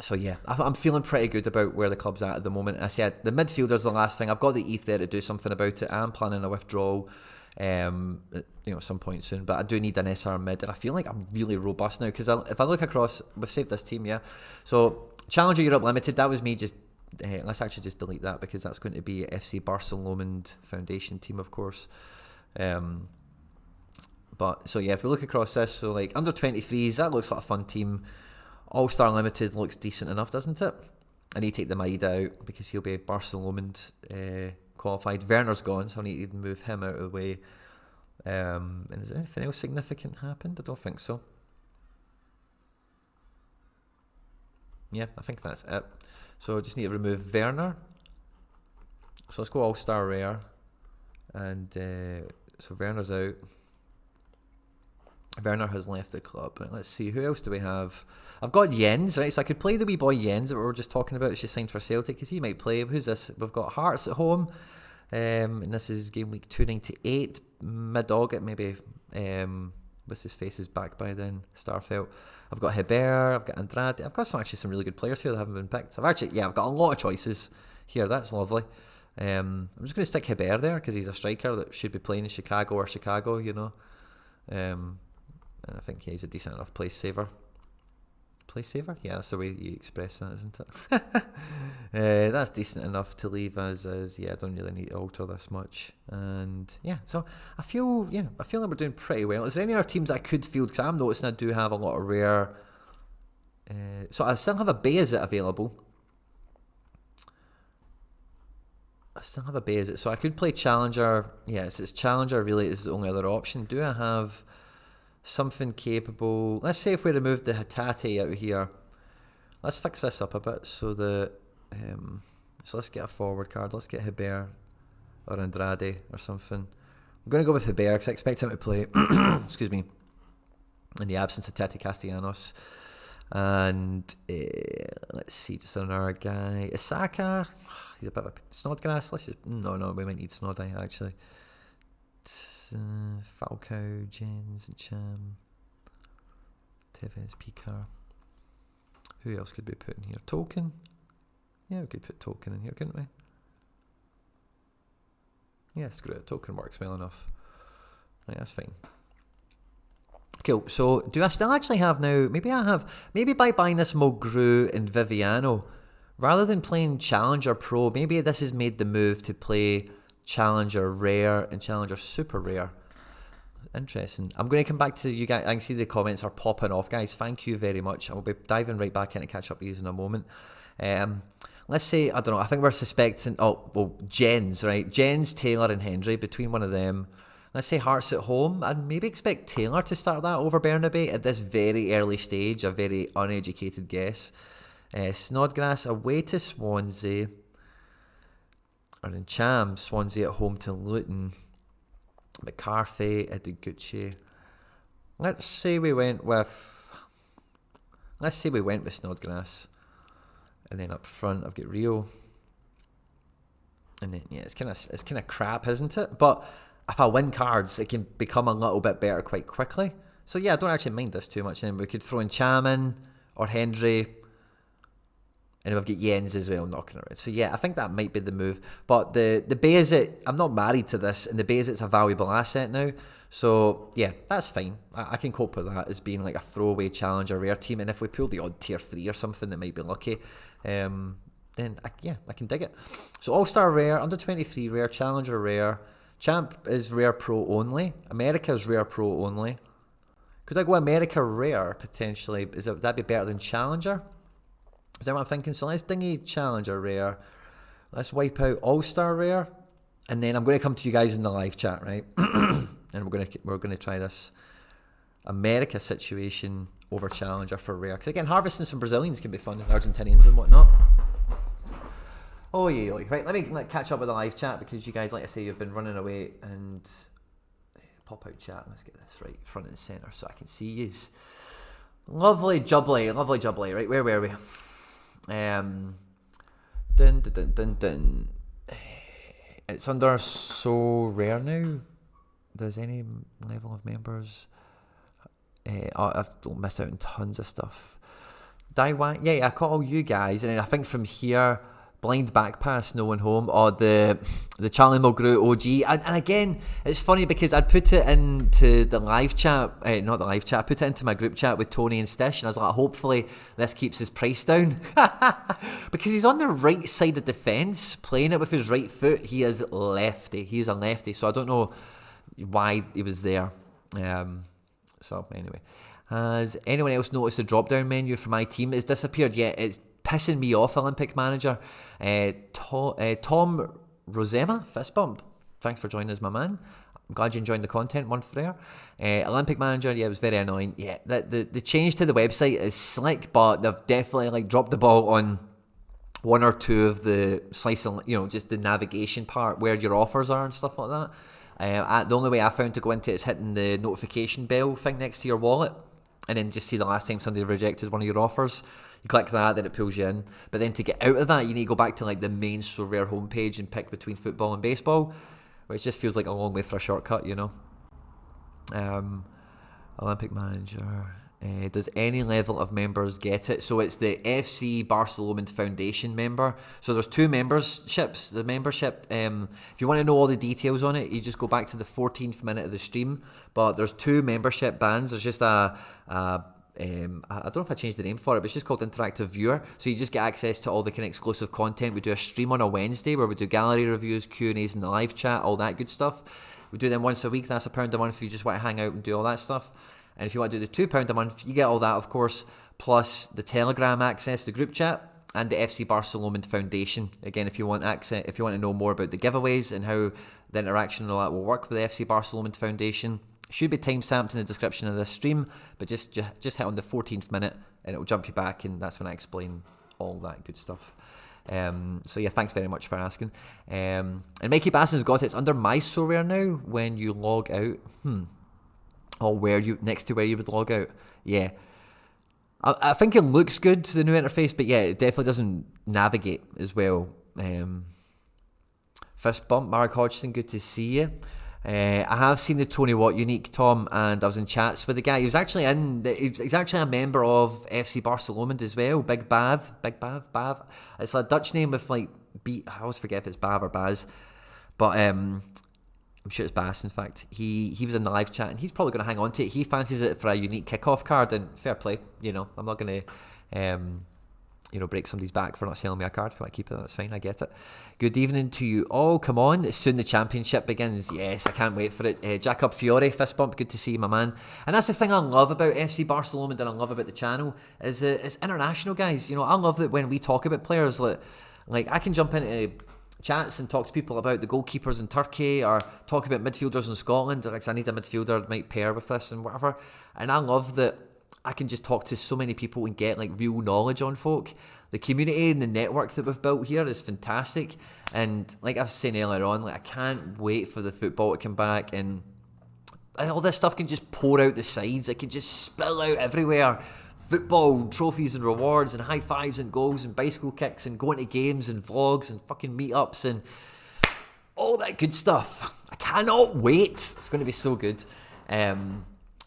So yeah, I'm feeling pretty good about where the club's at the moment. I said the midfielder's the last thing. I've got the ETH there to do something about it. I'm planning a withdrawal at some point soon, but I do need an SR mid, and I feel like I'm really robust now, because if I look across, we've saved this team, yeah. So Challenger Europe Limited, that was me just. Let's actually just delete that, because that's going to be FC BarcaLomond Foundation team, of course. But so yeah, if we look across this, so like under 23s, that looks like a fun team. All-Star Limited looks decent enough, doesn't it? I need to take the Maida out because he'll be BarcaLomond qualified. Werner's gone, so I need to move him out of the way. And is there anything else significant happened? I don't think so. Yeah, I think that's it. So I just need to remove Werner. So let's go All-Star Rare. And so Werner's out. Werner has left the club. Right, let's see, who else do we have? I've got Jens, right? So I could play the wee boy Jens that we were just talking about. She's signed for Celtic, because he might play. Who's this? We've got Hearts at home. And this is game week 298. Mid-August, maybe. What's his face is back by then. Starfelt. I've got Hebert. I've got Andrade. I've got some really good players here that haven't been picked. I've got a lot of choices here. That's lovely. I'm just going to stick Hebert there, because he's a striker that should be playing in Chicago, you know. And I think he's a decent enough place saver. Place saver? Yeah, that's the way you express that, isn't it? That's decent enough to leave as yeah, I don't really need to alter this much. And yeah, so I feel like we're doing pretty well. Is there any other teams I could field? Because I'm noticing I do have a lot of rare. So I still have a Bayezid available. So I could play Challenger. Yes, it's Challenger really is the only other option. Do I have something capable? Let's say if we remove the Hatate out here, let's fix this up a bit so that so let's get a forward card. Let's get Hebert or Andrade or something. I'm going to go with Hebert because I expect him to play excuse me, in the absence of Tati Castellanos. And let's see, just another guy, Isaka. He's a bit of a Snodgrass. No, we might need Snoddy actually. Falcao, Jens, Cham, Tevez, Picard. Who else could we put in here? Token? Yeah, we could put Token in here, couldn't we? Yeah, screw it. Token works well enough. Right, that's fine. Cool. So, do I still actually have now? Maybe by buying this Mulgrew and Viviano, rather than playing Challenger Pro, maybe this has made the move to play Challenger Rare and Challenger Super Rare. Interesting. I'm going to come back to you guys. I can see the comments are popping off, guys. Thank you very much. I will be diving right back in to catch up with you in a moment. Let's say, I don't know, I think we're suspecting, Jens, right? Jens, Taylor and Hendry, between one of them. Let's say Hearts at home. I'd maybe expect Taylor to start that over Bernabe at this very early stage, a very uneducated guess. Snodgrass away to Swansea. Or in Cham, Swansea at home to Luton. McCarthy, Ideguchi. Let's say we went with Snodgrass. And then up front I've got Rio. And then yeah, it's kinda crap, isn't it? But if I win cards, it can become a little bit better quite quickly. So yeah, I don't actually mind this too much. And then we could throw in Chaman or Hendry. And we've got Jens as well knocking around. So yeah, I think that might be the move. But the Bayezid, I'm not married to this, and the Bayezid's a valuable asset now. So yeah, that's fine. I can cope with that as being like a throwaway Challenger Rare team. And if we pull the odd tier 3 or something that might be lucky, then I can dig it. So All-Star Rare, Under 23 Rare, Challenger Rare. Champ is Rare Pro only. America is Rare Pro only. Could I go America Rare potentially? That'd be better than Challenger? Is that what I'm thinking? So let's dingy Challenger rare. Let's wipe out All-Star rare. And then I'm going to come to you guys in the live chat, right? And we're going to try this America situation over Challenger for rare. Because again, harvesting some Brazilians can be fun, and Argentinians and whatnot. Oh yeah, right. Let me catch up with the live chat because you guys, like I say, you've been running away and pop out chat. Let's get this right front and center so I can see yous. Lovely jubbly. Right, where were we? Dun. It's under so rare now. Does any level of members? I've missed out on tons of stuff. Daiwan, yeah, I caught all you guys, and then I think from here, blind back pass, no one home, or the Charlie Mulgrew OG. And again, it's funny because I'd put it into the live chat, not the live chat, I put it into my group chat with Tony and Stish, and I was like, hopefully this keeps his price down. Because he's on the right side of the fence, playing it with his right foot. He is lefty. He's a lefty, so I don't know why he was there. So anyway, has anyone else noticed the drop-down menu for my team? It's disappeared yet. It's pissing me off, Olympic Manager. Tom Rosema, fist bump. Thanks for joining us, my man. I'm glad you enjoyed the content month there. Olympic Manager, yeah, it was very annoying. Yeah, the change to the website is slick, but they've definitely dropped the ball on one or two of the slice, just the navigation part where your offers are and stuff like that. The only way I found to go into it is hitting the notification bell thing next to your wallet, and then just see the last time somebody rejected one of your offers. You click that, then it pulls you in. But then to get out of that, you need to go back to the main Sorare homepage and pick between football and baseball, which just feels like a long way for a shortcut, Olympic Manager. Does any level of members get it? So it's the FC BarcaLomond Foundation member. So there's two memberships. The membership, if you want to know all the details on it, you just go back to the 14th minute of the stream. But there's two membership bands. There's just I don't know if I changed the name for it, but it's just called Interactive Viewer. So you just get access to all the kind of exclusive content. We do a stream on a Wednesday where we do gallery reviews, Q&As in the live chat, all that good stuff. We do them once a week. That's £1 a month if you just want to hang out and do all that stuff. And if you want to do the £2 a month, you get all that, of course, plus the Telegram access, the group chat, and the FC BarcaLomond Foundation. Again, if you want access, if you want to know more about the giveaways and how the interaction and all that will work with the FC BarcaLomond Foundation, should be timestamped in the description of this stream, but just hit on the 14th minute and it'll jump you back, and that's when I explain all that good stuff. So yeah, thanks very much for asking. And Mikey Basson's got it. It's under My Sorare now when you log out. Or next to where you would log out. Yeah. I think it looks good, the new interface, but yeah, it definitely doesn't navigate as well. Fist bump, Mark Hodgson, good to see you. I have seen the Tony Watt unique, Tom, and I was in chats with the guy. He was actually he's actually a member of FC BarcaLomond as well. Big Bav. It's a Dutch name with I always forget if it's Bav or Baz, but I'm sure it's Bass, in fact. He was in the live chat, and he's probably going to hang on to it. He fancies it for a unique kickoff card, and fair play. I'm not going to, break somebody's back for not selling me a card. If I keep it, that's fine. I get it. Good evening to you all. Come on, soon the championship begins. Yes, I can't wait for it. Jacob Fiore, fist bump. Good to see you, my man. And that's the thing I love about FC BarcaLomond and I love about the channel is it's international, guys. I love that when we talk about players, like I can jump into chats and talk to people about the goalkeepers in Turkey or talk about midfielders in Scotland. Like, I need a midfielder that might pair with this and whatever. And I love that I can just talk to so many people and get real knowledge on folk. The community and the network that we've built here is fantastic. And like I was saying earlier on, I can't wait for the football to come back and all this stuff can just pour out the sides. It can just spill out everywhere. Football, trophies and rewards and high fives and goals and bicycle kicks and going to games and vlogs and fucking meetups and all that good stuff. I cannot wait. It's going to be so good.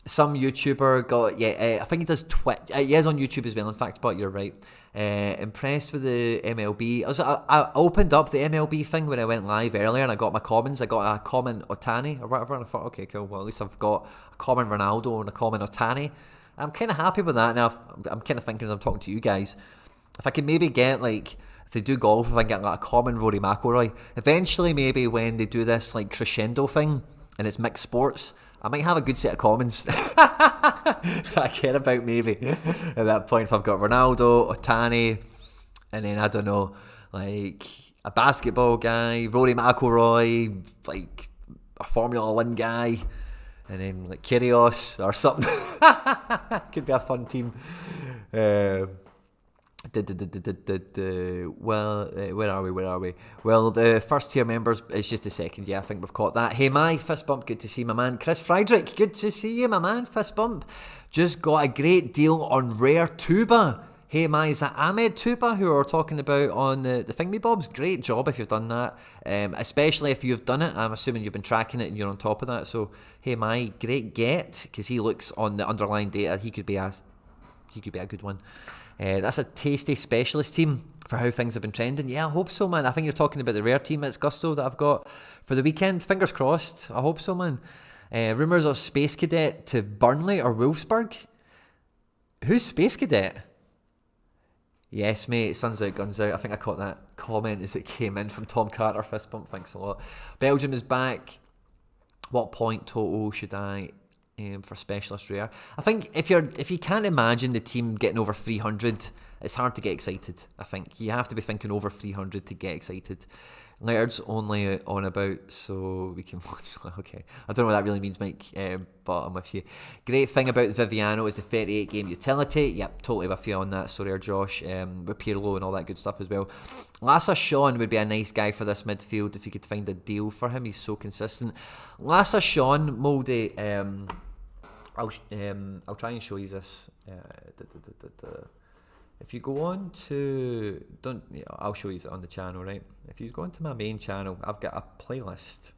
Some YouTuber got, I think he does Twitch. He is on YouTube as well, in fact, but you're right. Impressed with the MLB. I opened up the MLB thing when I went live earlier and I got my commons. I got a common Otani or whatever, and I thought, okay, cool. Well, at least I've got a common Ronaldo and a common Otani. I'm kind of happy with that. Now, I'm kind of thinking as I'm talking to you guys, if I can maybe get, if they do golf, if I can get a common Rory McIlroy, eventually maybe when they do this crescendo thing and it's mixed sports, I might have a good set of commons I care about maybe at that point. If I've got Ronaldo, Otani, and then I don't know, like a basketball guy, Rory McIlroy, like a Formula One guy, and then like Kyrgios or something. Could be a fun team. Where are we? Well, the first tier members, it's just a second. Yeah, I think we've caught that. Hey, my fist bump. Good to see my man Chris Friedrich. Good to see you, my man. Fist bump. Just got a great deal on rare tuba. Hey, my, is that Ahmed Tuba who we're talking about on the Thingy Bobs? Great job if you've done that. Especially if you've done it. I'm assuming you've been tracking it and you're on top of that. So, hey, my, great get, because he looks on the underlying data. He could be a good one. That's a tasty specialist team for how things have been trending. Yeah, I hope so, man. I think you're talking about the rare team. It's Gusto that I've got for the weekend. Fingers crossed. I hope so, man. Rumours of Space Cadet to Burnley or Wolfsburg. Who's Space Cadet? Yes, mate. Suns out, guns out. I think I caught that comment as it came in from Tom Carter. Fist bump. Thanks a lot. Belgium is back. What point total should I for specialist rare? I think if you can't imagine the team getting over 300, it's hard to get excited. I think you have to be thinking over 300 to get excited. Laird's only on about, so we can watch. Okay, I don't know what that really means, Mike, but I'm with you. Great thing about Viviano is the 38 game utility. Yep, totally with you on that. Sorry, Josh, with Pirlo and all that good stuff as well. Lassa Sean would be a nice guy for this midfield if you could find a deal for him. He's so consistent. Lassa Sean, Moldy. I'll try and show you this. If you go on to I'll show you it on the channel, right? If you go onto my main channel, I've got a playlist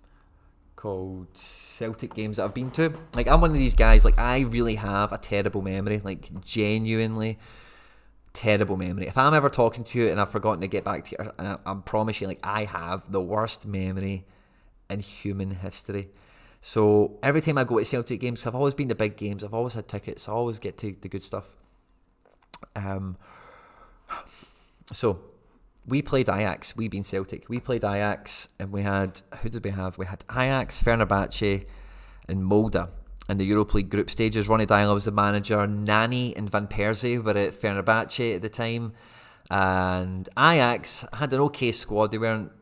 called Celtic games that I've been to. Like, I'm one of these guys, like, I really have a terrible memory, like genuinely terrible memory. If I'm ever talking to you and I've forgotten to get back to you, and I promise you, like, I have the worst memory in human history. So every time I go to Celtic games, I've always been to big games, I've always had tickets, I always get to the good stuff. So we played Ajax, we being Celtic, we played Ajax, and we had, who did we have? We had Ajax, Fenerbahce and Molde in the Europa League group stages. Ronnie Dyla was the manager, Nani and Van Persie were at Fenerbahce at the time, and Ajax had an okay squad. They weren't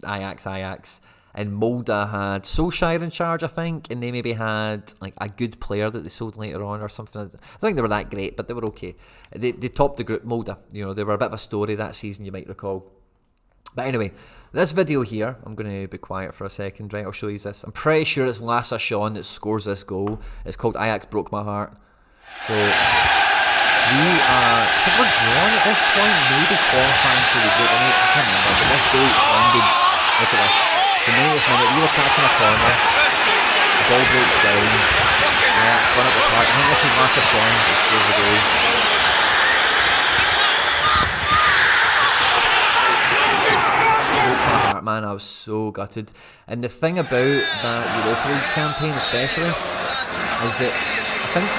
Ajax, and Molde had Solskjaer in charge, I think, and they maybe had like a good player that they sold later on or something. I don't think they were that great, but they were okay. They topped the group, Molde. You know, they were a bit of a story that season, you might recall. But anyway, this video here, I'm going to be quiet for a second, right? I'll show you this. I'm pretty sure it's Lassa Sean that scores this goal. It's called Ajax Broke My Heart. So we are, I think we're drawn at this point, maybe qualifying for the group. I can't remember, but this goal ended. Look at this. So 90th minute, we were attacking a corner, the ball breaks down, yeah, run up the park. I think this is Lassa Sean that scores the goal. Broke my heart, man, I was so gutted. And the thing about that Europa League campaign especially, is that I think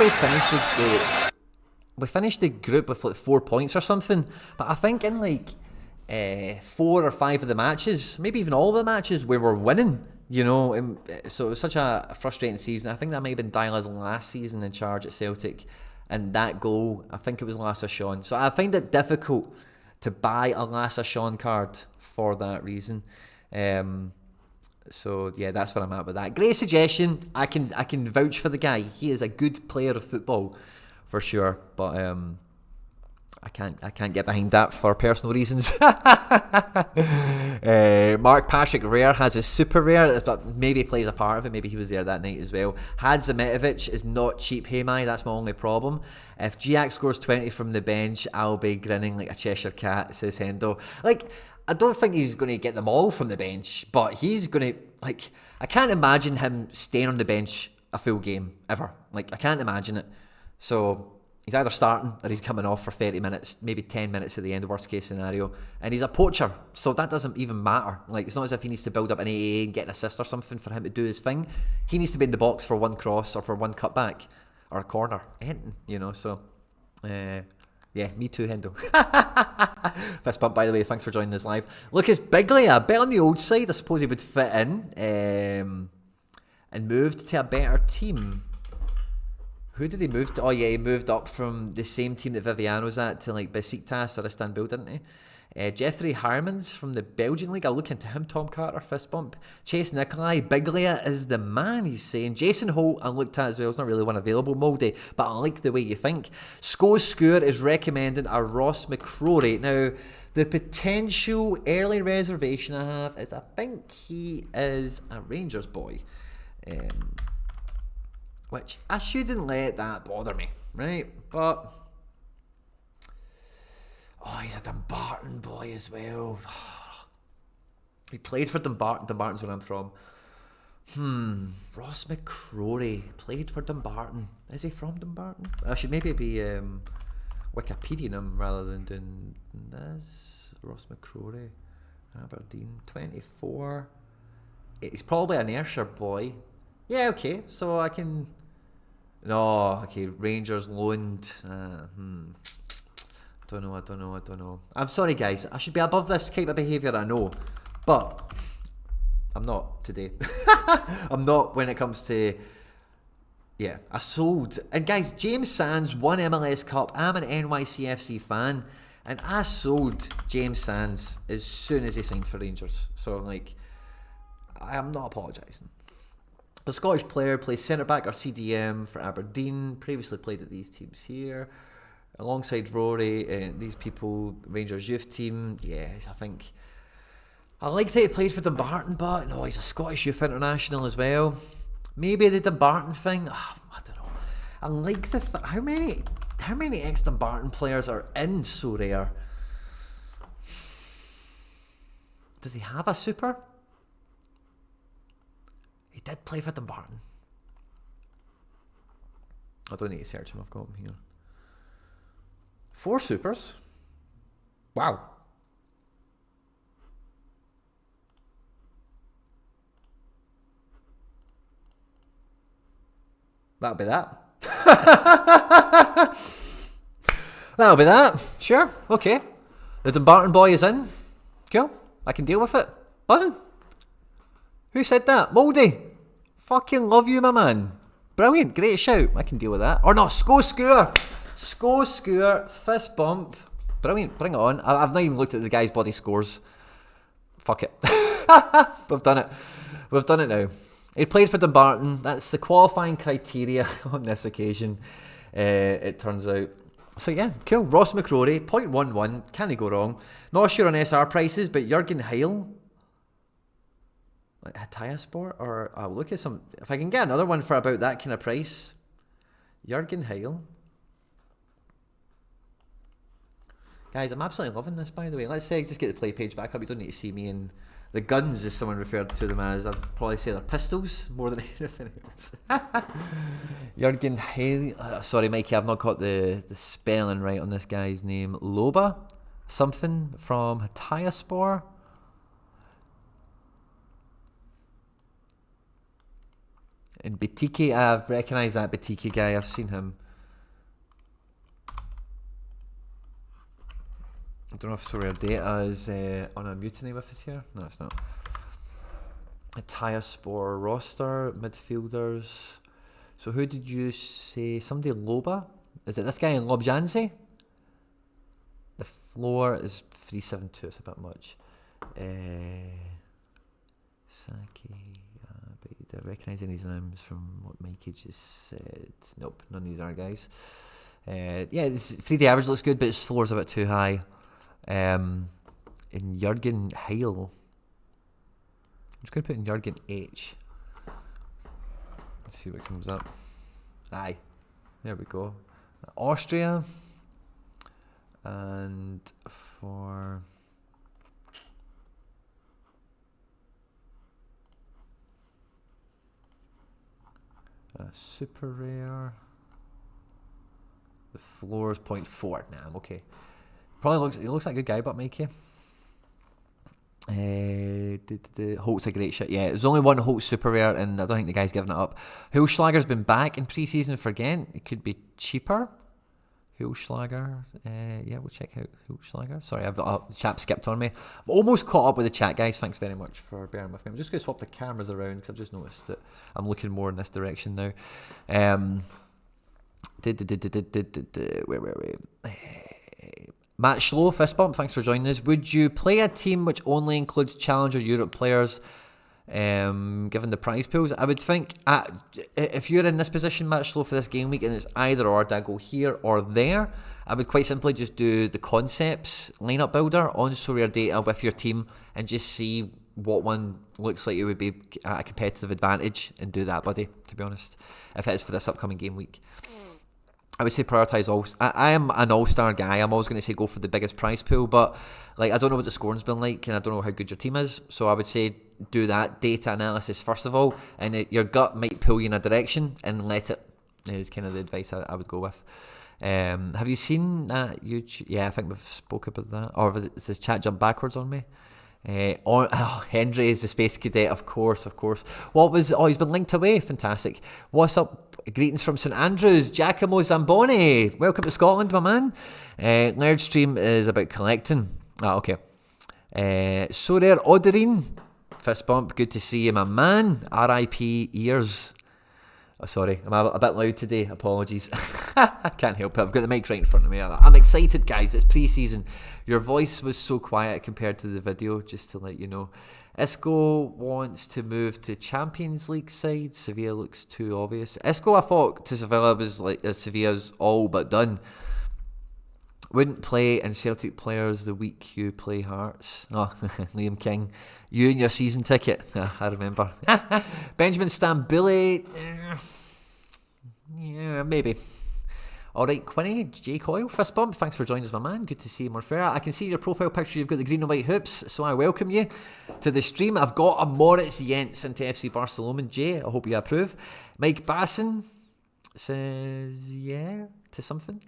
we finished the group with like 4 points or something, but I think in like 4 or 5 of the matches, maybe even all of the matches, we were winning, you know. So it was such a frustrating season. I think that might have been Dyla's last season in charge at Celtic, and that goal, I think it was Lassa Sean. So I find it difficult to buy a Lassa Sean card for that reason. So yeah, that's where I'm at with that. Great suggestion. I can vouch for the guy. He is a good player of football for sure, but I can't get behind that for personal reasons. Mark Patrick Rare has his super rare, but maybe plays a part of it. Maybe he was there that night as well. Hadzimetovic is not cheap, hey my, that's my only problem. If Giak scores 20 from the bench, I'll be grinning like a Cheshire cat, says Hendo. Like, I don't think he's going to get them all from the bench, but he's going to, like, I can't imagine him staying on the bench a full game, ever. Like, I can't imagine it. So he's either starting or he's coming off for 30 minutes, maybe 10 minutes at the end, worst case scenario. And he's a poacher, so that doesn't even matter. Like, it's not as if he needs to build up an AA and get an assist or something for him to do his thing. He needs to be in the box for one cross or for one cutback or a corner, anything, you know. So, yeah, me too, Hendo. Fist bump, by the way, thanks for joining us live. Lucas Bigley, a bit on the old side. I suppose he would fit in and moved to a better team. Who did he move to? Oh yeah, he moved up from the same team that Viviano's at to like Besiktas or Istanbul, didn't he? Jeffrey Harmans from the Belgian League. I'll look into him. Tom Carter, fist bump. Chase Nicolai, Biglia is the man, he's saying. Jason Holt, I looked at as well. It's not really one available, Moldy, but I like the way you think. Scoor is recommending a Ross McCrory. Now, the potential early reservation I have is I think he is a Rangers boy. Which I shouldn't let that bother me, right? But oh, he's a Dumbarton boy as well. He played for Dumbarton. Dumbarton's where I'm from. Ross McCrory played for Dumbarton. Is he from Dumbarton? I should maybe be Wikipediaing him rather than doing this. Ross McCrory, Aberdeen, 24. He's probably an Ayrshire boy. Yeah, okay. So I can. No, okay. Rangers loaned. Don't know. I'm sorry, guys. I should be above this kind of behaviour, I know. But I'm not today. I'm not when it comes to... Yeah, I sold... And guys, James Sands won MLS Cup. I'm an NYCFC fan. And I sold James Sands as soon as he signed for Rangers. So, like, I am not apologising. The Scottish player plays centre-back or CDM for Aberdeen. Previously played at these teams here. Alongside Rory, these people, Rangers youth team. Yes, I think I liked that he played for Dumbarton, but no, he's a Scottish youth international as well. Maybe the Dumbarton thing. I don't know. I like the how many ex-Dumbarton players are in Sorare? Does he have a super? He did play for Dumbarton. I don't need to search him. I've got him here. 4 supers. Wow. That'll be that. That'll be that. Sure. Okay. The Dumbarton boy is in. Cool. I can deal with it. Buzzing. Who said that? Moldy. Fucking love you, my man. Brilliant. Great shout. I can deal with that. Or no, Scoor. Fist bump. Brilliant, bring it on. I've not even looked at the guy's body scores. Fuck it. We've done it now. He played for Dumbarton. That's the qualifying criteria on this occasion, it turns out. So yeah, cool. Ross McCrory, 0.11. Can he go wrong? Not sure on SR prices, but Jurgen Heil, like Hataya Sport, or I'll look at some. If I can get another one for about that kind of price. Jurgen Heil. Guys, I'm absolutely loving this, by the way. Let's say just get the play page back up. You don't need to see me in the guns, as someone referred to them as. I'd probably say they're pistols more than anything else. Jurgen Heil. Sorry, Mikey, I've not got the spelling right on this guy's name. Loba? Something from Hatayaspor? And Batiki, I recognise that Batiki guy. I've seen him. I don't know if Sorare Data is on a mutiny with us here. No, it's not. Hatayaspor roster, midfielders. So who did you say? Somebody Loba? Is it this guy in Lobjanzi? The floor is 372. It's a bit much. Saki. Do I recognise any of these names from what Mikey just said? Nope, none of these are, guys. Yeah, this 3D average looks good, but his floor's a bit too high. In Jurgen Heil, I'm just going to put in Jurgen H. Let's see what comes up. Aye, there we go. Austria, and for super rare, the floor is 0.4. Nah, I'm okay. He looks like a good guy, but Mikey. Holt's a great shit. Yeah, there's only one Holt super rare, and I don't think the guy's giving it up. Hulschlager's been back in pre-season for Ghent. It could be cheaper. Hulschlager. Yeah, we'll check out Hulschlager. Sorry, the chat skipped on me. I've almost caught up with the chat, guys. Thanks very much for bearing with me. I'm just going to swap the cameras around because I've just noticed that I'm looking more in this direction now. Where were we? Matt Schlow, fist bump, thanks for joining us. Would you play a team which only includes Challenger Europe players, given the prize pools? I would think, if you're in this position, Matt Schlow, for this game week, and it's either or, do I go here or there? I would quite simply just do the concepts lineup builder on Sorare data with your team and just see what one looks like it would be at a competitive advantage and do that, buddy, to be honest, if it is for this upcoming game week. I would say prioritise all. I am an all-star guy. I'm always going to say go for the biggest prize pool, but like I don't know what the scoring's been like, and I don't know how good your team is. So I would say do that data analysis first of all, and your gut might pull you in a direction, and let it. Is kind of the advice I would go with. Have you seen that YouTube? Yeah, I think we've spoke about that. Or does the chat jump backwards on me? Henry is the Space Cadet, of course. What was? Oh, he's been linked away. Fantastic. What's up? Greetings from St Andrews, Giacomo Zamboni. Welcome to Scotland, my man. Nerd Stream is about collecting. Okay. Sorare Oderine, fist bump. Good to see you, my man. R.I.P. ears. Oh, sorry, I'm a bit loud today. Apologies. I can't help it. I've got the mic right in front of me. I'm excited, guys. It's pre-season. Your voice was so quiet compared to the video, just to let you know. Isco wants to move to Champions League side. Sevilla looks too obvious. Isco, I thought to Sevilla was like Sevilla's all but done. Wouldn't play in Celtic players the week you play Hearts. Oh, Liam King. You and your season ticket. I remember. Benjamin Stambili. Yeah, maybe. Alright, Quinny, J Coyle, fist bump. Thanks for joining us, my man. Good to see you more fair. I can see your profile picture. You've got the green and white hoops, so I welcome you to the stream. I've got a Moritz Jens into FC BarcaLomond. Jay, I hope you approve. Mike Basson says, yeah, to something.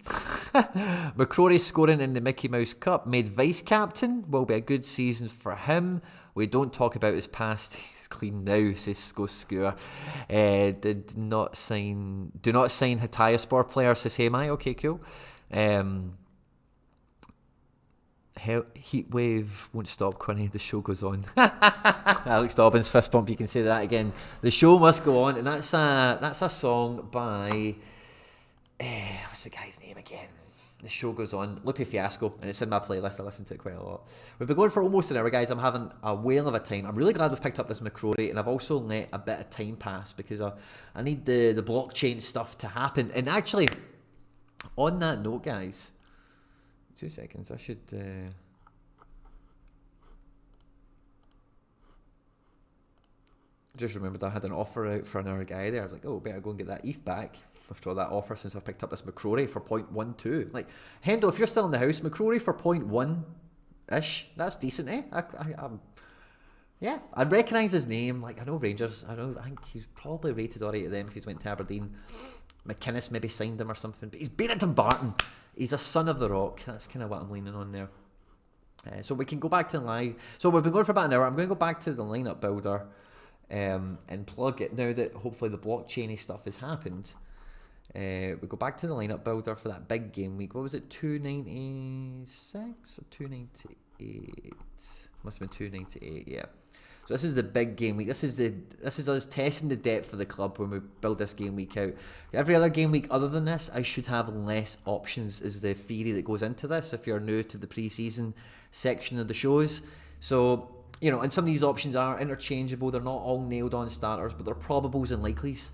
McCrory scoring in the Mickey Mouse Cup, made vice captain. Will be a good season for him. We don't talk about his past. He's clean now, says Score. Do not sign Hatayspor player, says Hey, okay, cool. Heatwave won't stop, Quinny. The show goes on. Alex Dobbins, fist bump. You can say that again. The show must go on, and that's a song by what's the guy's name again? The show goes on. Lupe Fiasco, and it's in my playlist. I listen to it quite a lot. We've been going for almost an hour, guys. I'm having a whale of a time. I'm really glad we've picked up this McCrory, and I've also let a bit of time pass because I need the blockchain stuff to happen. And actually, on that note, guys, 2 seconds. I should just remembered I had an offer out for another guy there. I was like, oh, better go and get that ETH back after all that offer since I've picked up this McCrory for 0.12. Like, Hendo, if you're still in the house, McCrory for 0.1-ish. That's decent, eh? Yeah, I recognise his name. Like, I know Rangers. I think he's probably rated alright to them if he's went to Aberdeen. McInnes maybe signed him or something. But he's been at Dumbarton. He's a son of the rock. That's kind of what I'm leaning on there. So we can go back to live. So we've been going for about an hour. I'm going to go back to the lineup builder and plug it now that hopefully the blockchainy stuff has happened. We go back to the lineup builder for that big game week. What was it, 296 or 298? Must have been 298, yeah. So this is the big game week. This is us testing the depth of the club when we build this game week out. Every other game week other than this, I should have less options is the theory that goes into this if you're new to the pre-season section of the shows. So, you know, and some of these options are interchangeable. They're not all nailed on starters, but they're probables and likelies.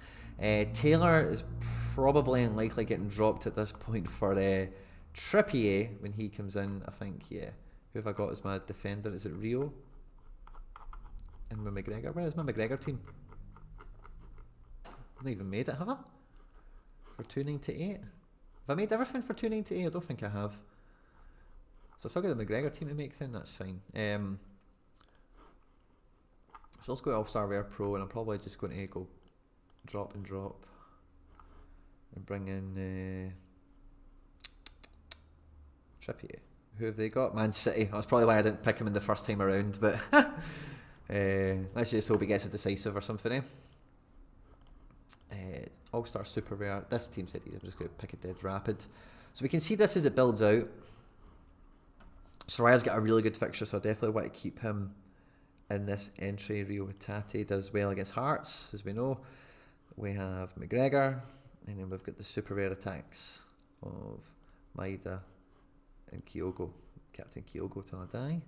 Taylor is probably unlikely getting dropped at this point for Trippier when he comes in, I think, yeah. Who have I got as my defender? Is it Rio? And my McGregor? Where is my McGregor team? I've not even made it, have I? For 298? Have I made everything for 298? I don't think I have. So I've still got the McGregor team to make then, that's fine. So let's go to All-Star Rare Pro, and I'm probably just going to go drop and bring in Trippier. Who have they got? Man City. That's probably why I didn't pick him in the first time around, but let's just hope he gets a decisive or something, All-Star Super Rare. This team said I'm just going to pick a dead rapid. So we can see this as it builds out. Soraya's got a really good fixture, so I definitely want to keep him in this entry. Rio Hatate does well against Hearts, as we know. We have McGregor, and then we've got the super rare attacks of Maida, and Kyogo. Captain Kyogo till I die.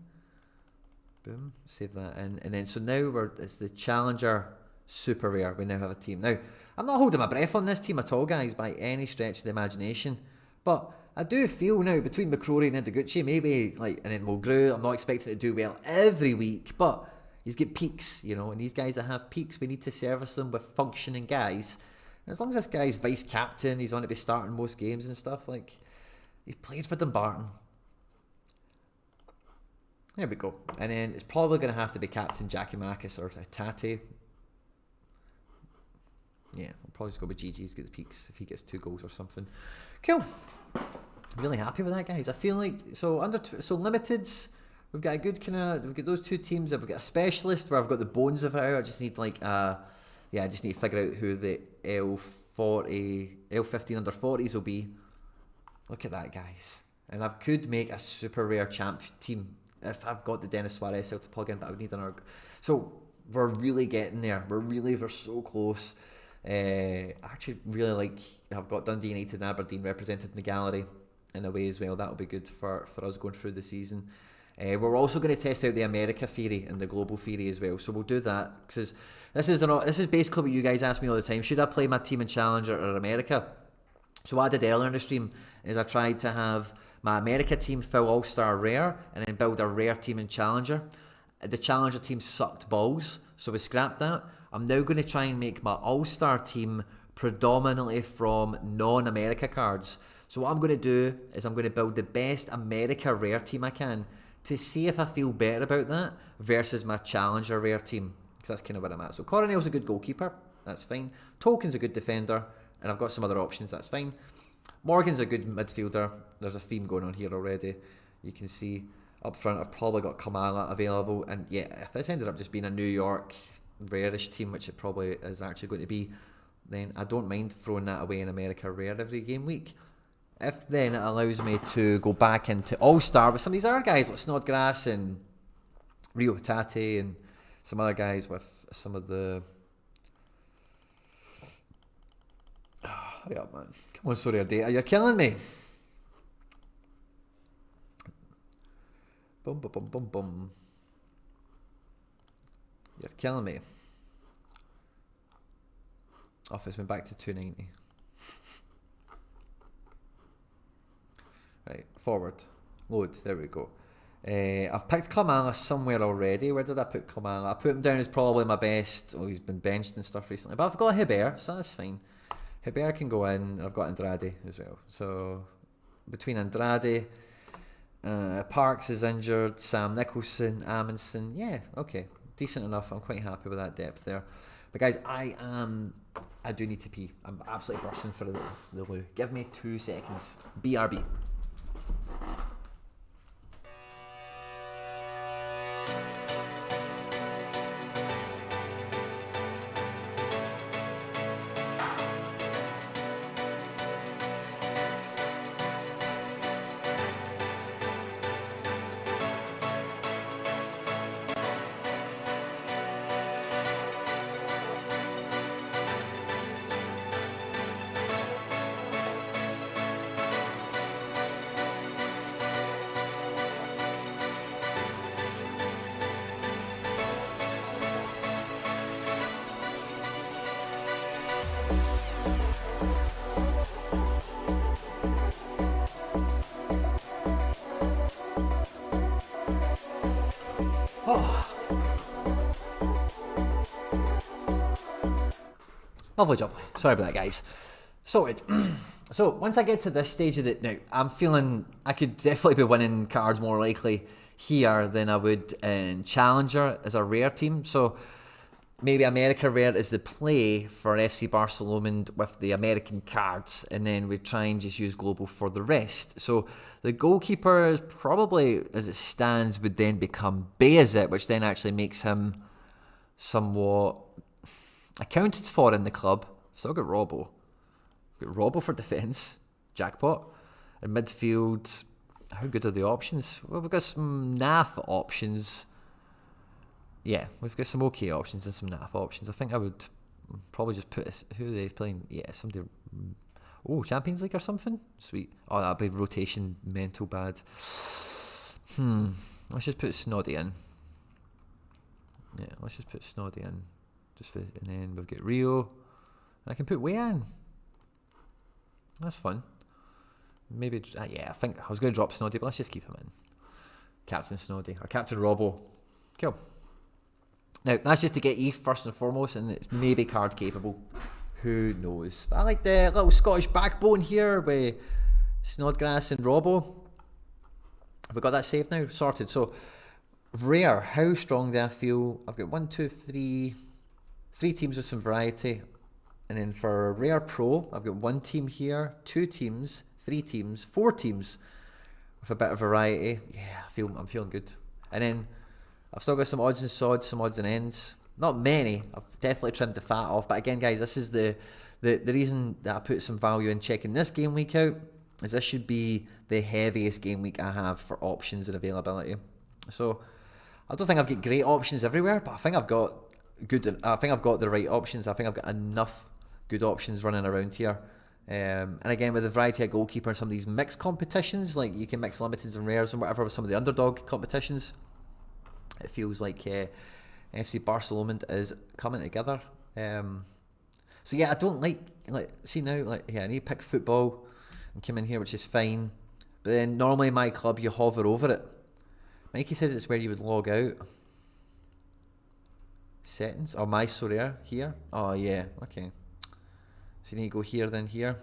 Boom, save that in. And then, so now it's the Challenger Super Rare. We now have a team. Now, I'm not holding my breath on this team at all, guys, by any stretch of the imagination. But I do feel now, between McCrory and Ideguchi, maybe, like, and then Mulgrew, I'm not expecting to do well every week, but he's got peaks, you know, and these guys that have peaks, we need to service them with functioning guys. And as long as this guy's vice-captain, he's on to be starting most games and stuff, like, he's played for Dumbarton. There we go. And then it's probably going to have to be Captain Giacomakis or Tate. Yeah, I'll probably just go with GG's, get the peaks if he gets 2 goals or something. Cool. I'm really happy with that, guys. I feel like, so limiteds, we've got a good we've got those 2 teams. We've got a specialist where I've got the bones of it out. I just need like, I just need to figure out who the L15 under 40s will be. Look at that, guys. And I could make a super rare champ team if I've got the Dennis Suarez to plug in, but I would need an org. So we're really getting there. We're so close. I actually really like, I've got Dundee United and Aberdeen represented in the gallery in a way as well. That'll be good for us going through the season. We're also going to test out the America theory and the global theory as well. So we'll do that because this is basically what you guys ask me all the time. Should I play my team in Challenger or America? So what I did earlier in the stream is I tried to have my America team full All-Star Rare and then build a rare team in Challenger. The Challenger team sucked balls, so we scrapped that. I'm now going to try and make my All-Star team predominantly from non-America cards. So what I'm going to do is I'm going to build the best America rare team I can to see if I feel better about that versus my Challenger rare team, because that's kind of where I'm at. So Coronel's a good goalkeeper, that's fine. Tolkien's a good defender, and I've got some other options, that's fine. Morgan's a good midfielder. There's a theme going on here already. You can see up front I've probably got Kamala available, and yeah, if this ended up just being a New York rarish team, which it probably is actually going to be, then I don't mind throwing that away in America rare every game week. If then it allows me to go back into All-Star with some of these other guys like Snodgrass and Rio Hatate and some other guys with some of the... hurry up, man. Come on, Sorare Data, you're killing me. Boom, boom, boom, boom, boom. You're killing me. Office went back to 290. Right, forward. Load, there we go. I've picked Kamala somewhere already. Where did I put Kamala? I put him down as probably my best. Oh, he's been benched and stuff recently. But I've got Hebert, so that's fine. Hebert can go in. I've got Andrade as well. So, between Andrade, Parks is injured, Sam Nicholson, Amundsen. Yeah, okay. Decent enough. I'm quite happy with that depth there. But guys, I do need to pee. I'm absolutely bursting for the loo. Give me 2 seconds. BRB. Lovely job. Sorry about that, guys. Sorted. So, once I get to this stage of it, now, I'm feeling I could definitely be winning cards more likely here than I would in Challenger as a rare team. So, maybe America rare is the play for FC BarcaLomond with the American cards, and then we try and just use global for the rest. So, the goalkeeper is probably, as it stands, would then become Bayazit, which then actually makes him somewhat accounted for in the club. Still got Robbo. Got Robbo for defence. Jackpot. In midfield, how good are the options? Well, we've got some naff options. Yeah, we've got some okay options and some naff options. I think I would probably just put... Who are they playing? Yeah, somebody... Oh, Champions League or something? Sweet. Oh, that'd be rotation mental bad. Let's just put Snoddy in. Yeah, let's just put Snoddy in. And then we've got Rio. And I can put Way in. That's fun. Maybe, I think I was going to drop Snoddy, but let's just keep him in. Captain Snoddy, or Captain Robbo. Cool. Now, that's just to get Eve first and foremost, and it's maybe card capable. Who knows? But I like the little Scottish backbone here with Snodgrass and Robbo. Have we got that saved now? Sorted. So, rare, how strong do I feel? I've got 3 teams with some variety. And then for rare pro, I've got 1 team here, 2 teams, 3 teams, 4 teams with a bit of variety. Yeah, I'm feeling good. And then I've still got some odds and sods, some odds and ends. Not many. I've definitely trimmed the fat off. But again, guys, this is the reason that I put some value in checking this game week out, is this should be the heaviest game week I have for options and availability. So I don't think I've got great options everywhere, but I think I've got the right options. I think I've got enough good options running around here. And again, with the variety of goalkeeper and some of these mixed competitions, like you can mix limiteds and rares and whatever with some of the underdog competitions, it feels like FC BarcaLomond is coming together. So yeah, I don't like see now, I need to pick football and come in here, which is fine. But then normally in my club, you hover over it. Mikey says it's where you would log out. Settings, or my Sorare here. Oh yeah, okay. So you need to go here, then here.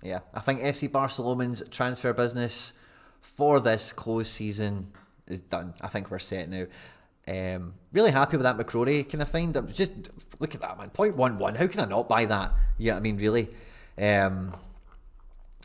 Yeah, I think FC BarcaLomond's transfer business for this closed season is done. I think we're set now. Really happy with that McCrory kind of find. Just look at that, man. 0.11. How can I not buy that? Yeah, I mean, really.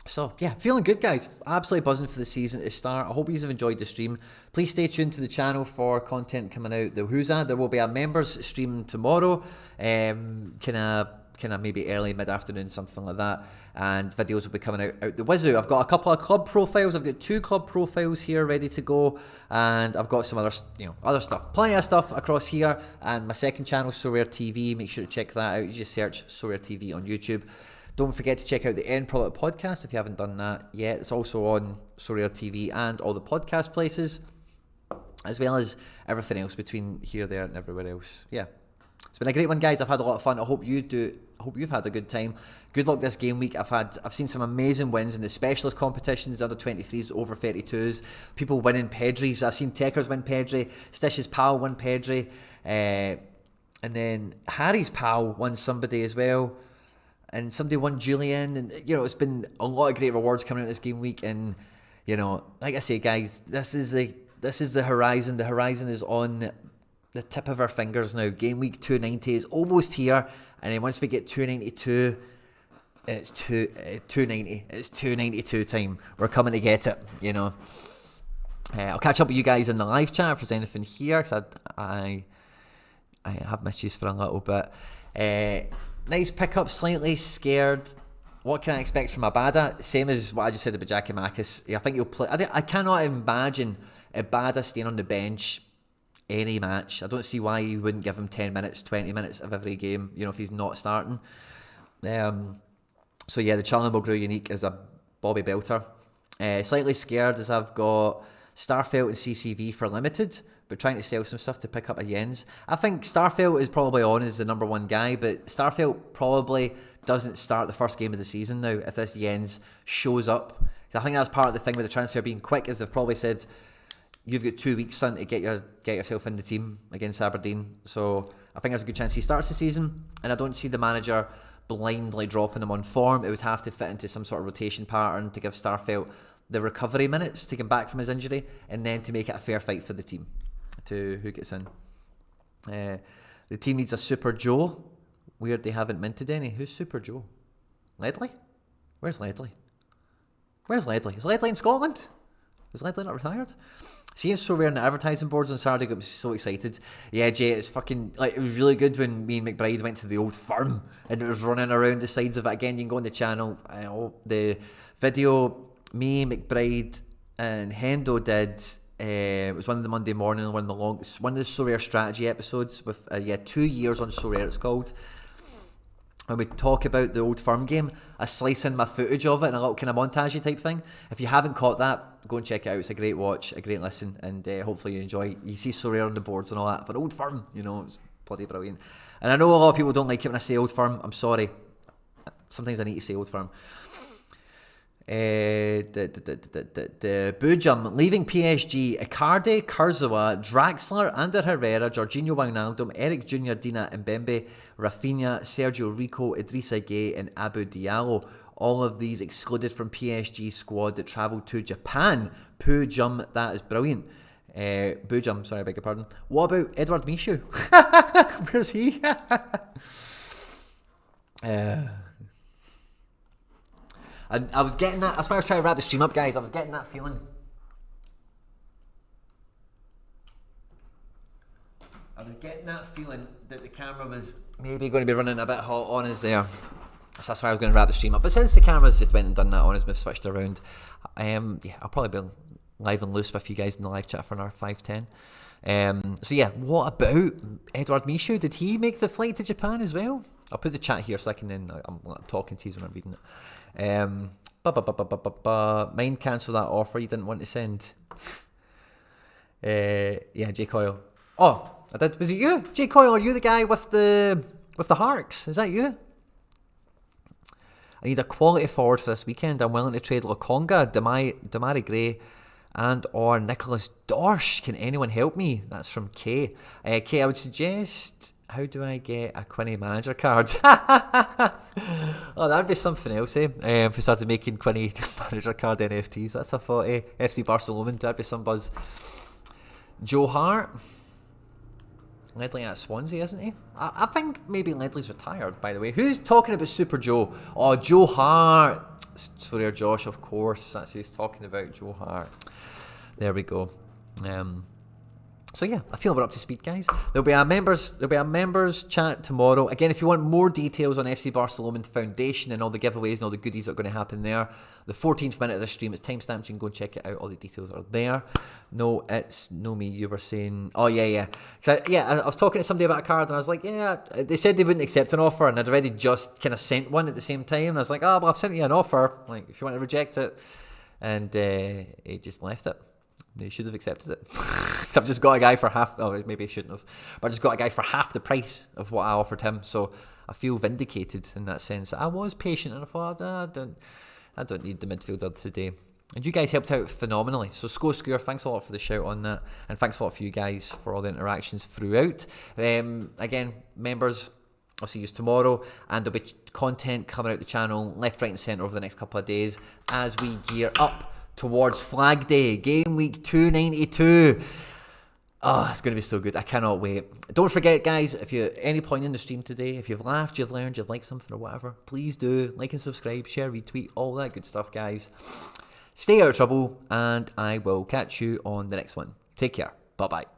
So yeah, feeling good, guys. Absolutely buzzing for the season to start. I hope you have enjoyed the stream. Please stay tuned to the channel for content coming out. The Who's That? There will be a members stream tomorrow. Kind of maybe early mid-afternoon, something like that, and videos will be coming out the wazoo. I've got a couple of club profiles. I've got 2 club profiles here ready to go, and I've got some other stuff, plenty of stuff across here. And my second channel, Sorare TV, make sure to check that out. You just search Sorare TV on YouTube. Don't forget to check out the End Product podcast if you haven't done that yet. It's also on Sorare TV and all the podcast places, as well as everything else between here, there, and everywhere else. Yeah. It's been a great one, guys. I've had a lot of fun. I hope you do. I hope you've had a good time. Good luck this game week. I've seen some amazing wins in the specialist competitions, the under 23s, over 32s. People winning Pedries. I've seen Techers win Pedri. Stish's pal won Pedri. And then Harry's pal won somebody as well. And somebody won Julian. And, it's been a lot of great rewards coming out this game week. And, like I say, guys, this is the horizon. The horizon is on the tip of our fingers now. Game week 290 is almost here, and then once we get 292, it's 290. It's 292 time. We're coming to get it. I'll catch up with you guys in the live chat if there's anything here, because I have missed you for a little bit. Nice pickup. Slightly scared. What can I expect from Abada? Same as what I just said about Jackie Makis. I think he'll play. I cannot imagine Abada staying on the bench any match. I don't see why you wouldn't give him 10 minutes, 20 minutes of every game, if he's not starting. So yeah, the Challenge Grew Unique is a Bobby Belter. Slightly scared as I've got Starfelt and CCV for limited, but trying to sell some stuff to pick up a Jens. I think Starfelt is probably on as the number 1 guy, but Starfelt probably doesn't start the first game of the season now if this Jens shows up. I think that's part of the thing with the transfer being quick, is they've probably said, you've got 2 weeks, son, to get yourself in the team against Aberdeen. So I think there's a good chance he starts the season. And I don't see the manager blindly dropping him on form. It would have to fit into some sort of rotation pattern to give Starfelt the recovery minutes to come back from his injury, and then to make it a fair fight for the team to who gets in. The team needs a Super Joe. Weird they haven't minted any. Who's Super Joe? Ledley? Where's Ledley? Is Ledley in Scotland? Is Ledley not retired? Seeing Sorare on the advertising boards on Saturday got me so excited. Yeah, Jay, it's fucking, like, it was really good when me and McBride went to the old firm and it was running around the sides of it. Again, you can go on the channel. The video me, McBride and Hendo did, it was one of the Monday morning, one of the Sorare strategy episodes with, 2 years on Sorare it's called. When we talk about the old firm game, I slice in my footage of it in a little kind of montagey type thing. If you haven't caught that, go and check it out. It's a great watch, a great listen, and hopefully you enjoy. You see Sorare on the boards and all that. For old firm, it's bloody brilliant. And I know a lot of people don't like it when I say old firm. I'm sorry. Sometimes I need to say old firm. Boojum leaving PSG, Icardi, Kurzawa, Draxler, Ander Herrera, Jorginho Wijnaldum, Eric Jr., Dina Mbembe, Rafinha, Sergio Rico, Idrissa Gueye and Abu Diallo. All of these excluded from PSG squad that travelled to Japan. Boojum, that is brilliant. Boojum, sorry, I beg your pardon. What about Edward Michu? Where's he? And I was getting that, that's why I was trying to wrap the stream up, guys. I was getting that feeling. That the camera was maybe going to be running a bit hot on us there. So that's why I was going to wrap the stream up. But since the camera's just went and done that on us, we've switched around. I'll probably be live and loose with you guys in the live chat for an hour 5:10. So yeah, what about Edward Michu? Did he make the flight to Japan as well? I'll put the chat here so I can then, I'm talking to you when I'm reading it. Mind cancel that offer you didn't want to send. Yeah, Jay Coyle. Oh, I did. Was it you, Jay Coyle? Are you the guy with the Harks? Is that you? I need a quality forward for this weekend. I'm willing to trade Lokonga, Damari Gray, and or Nicholas Dorsch. Can anyone help me? That's from Kay. Kay, I would suggest, how do I get a Quinny manager card? Oh, that'd be something else, eh? If we started making Quinny manager card NFTs, that's a thought, eh? FC BarcaLomond, that'd be some buzz. Joe Hart. Ledley at Swansea, isn't he? I think maybe Ledley's retired, by the way. Who's talking about Super Joe? Oh, Joe Hart. Sorare Josh, of course. That's who he's talking about, Joe Hart. There we go. So yeah, I feel we're up to speed, guys. There'll be a members chat tomorrow. Again, if you want more details on FC BarcaLomond Foundation and all the giveaways and all the goodies that are going to happen there, the 14th minute of the stream is timestamped. You can go and check it out. All the details are there. No, it's no me. You were saying, oh yeah. I was talking to somebody about a card and I was like, yeah. They said they wouldn't accept an offer and I'd already just kind of sent one at the same time. And I was like, oh, well, I've sent you an offer. Like, if you want to reject it, and he just left it. They should have accepted it. I've just got a guy for half. Oh, maybe I shouldn't have. But I just got a guy for half the price of what I offered him. So I feel vindicated in that sense. I was patient and I thought, I don't need the midfielder today. And you guys helped out phenomenally. So Score, thanks a lot for the shout on that. And thanks a lot for you guys for all the interactions throughout. Again, members, I'll see you tomorrow. And there'll be content coming out the channel left, right and centre over the next couple of days as we gear up towards Flag Day, game week 292. Oh, it's going to be so good. I cannot wait. Don't forget, guys, if you're at any point in the stream today, if you've laughed, you've learned, you've liked something or whatever, please do like and subscribe, share, retweet, all that good stuff, guys. Stay out of trouble, and I will catch you on the next one. Take care. Bye-bye.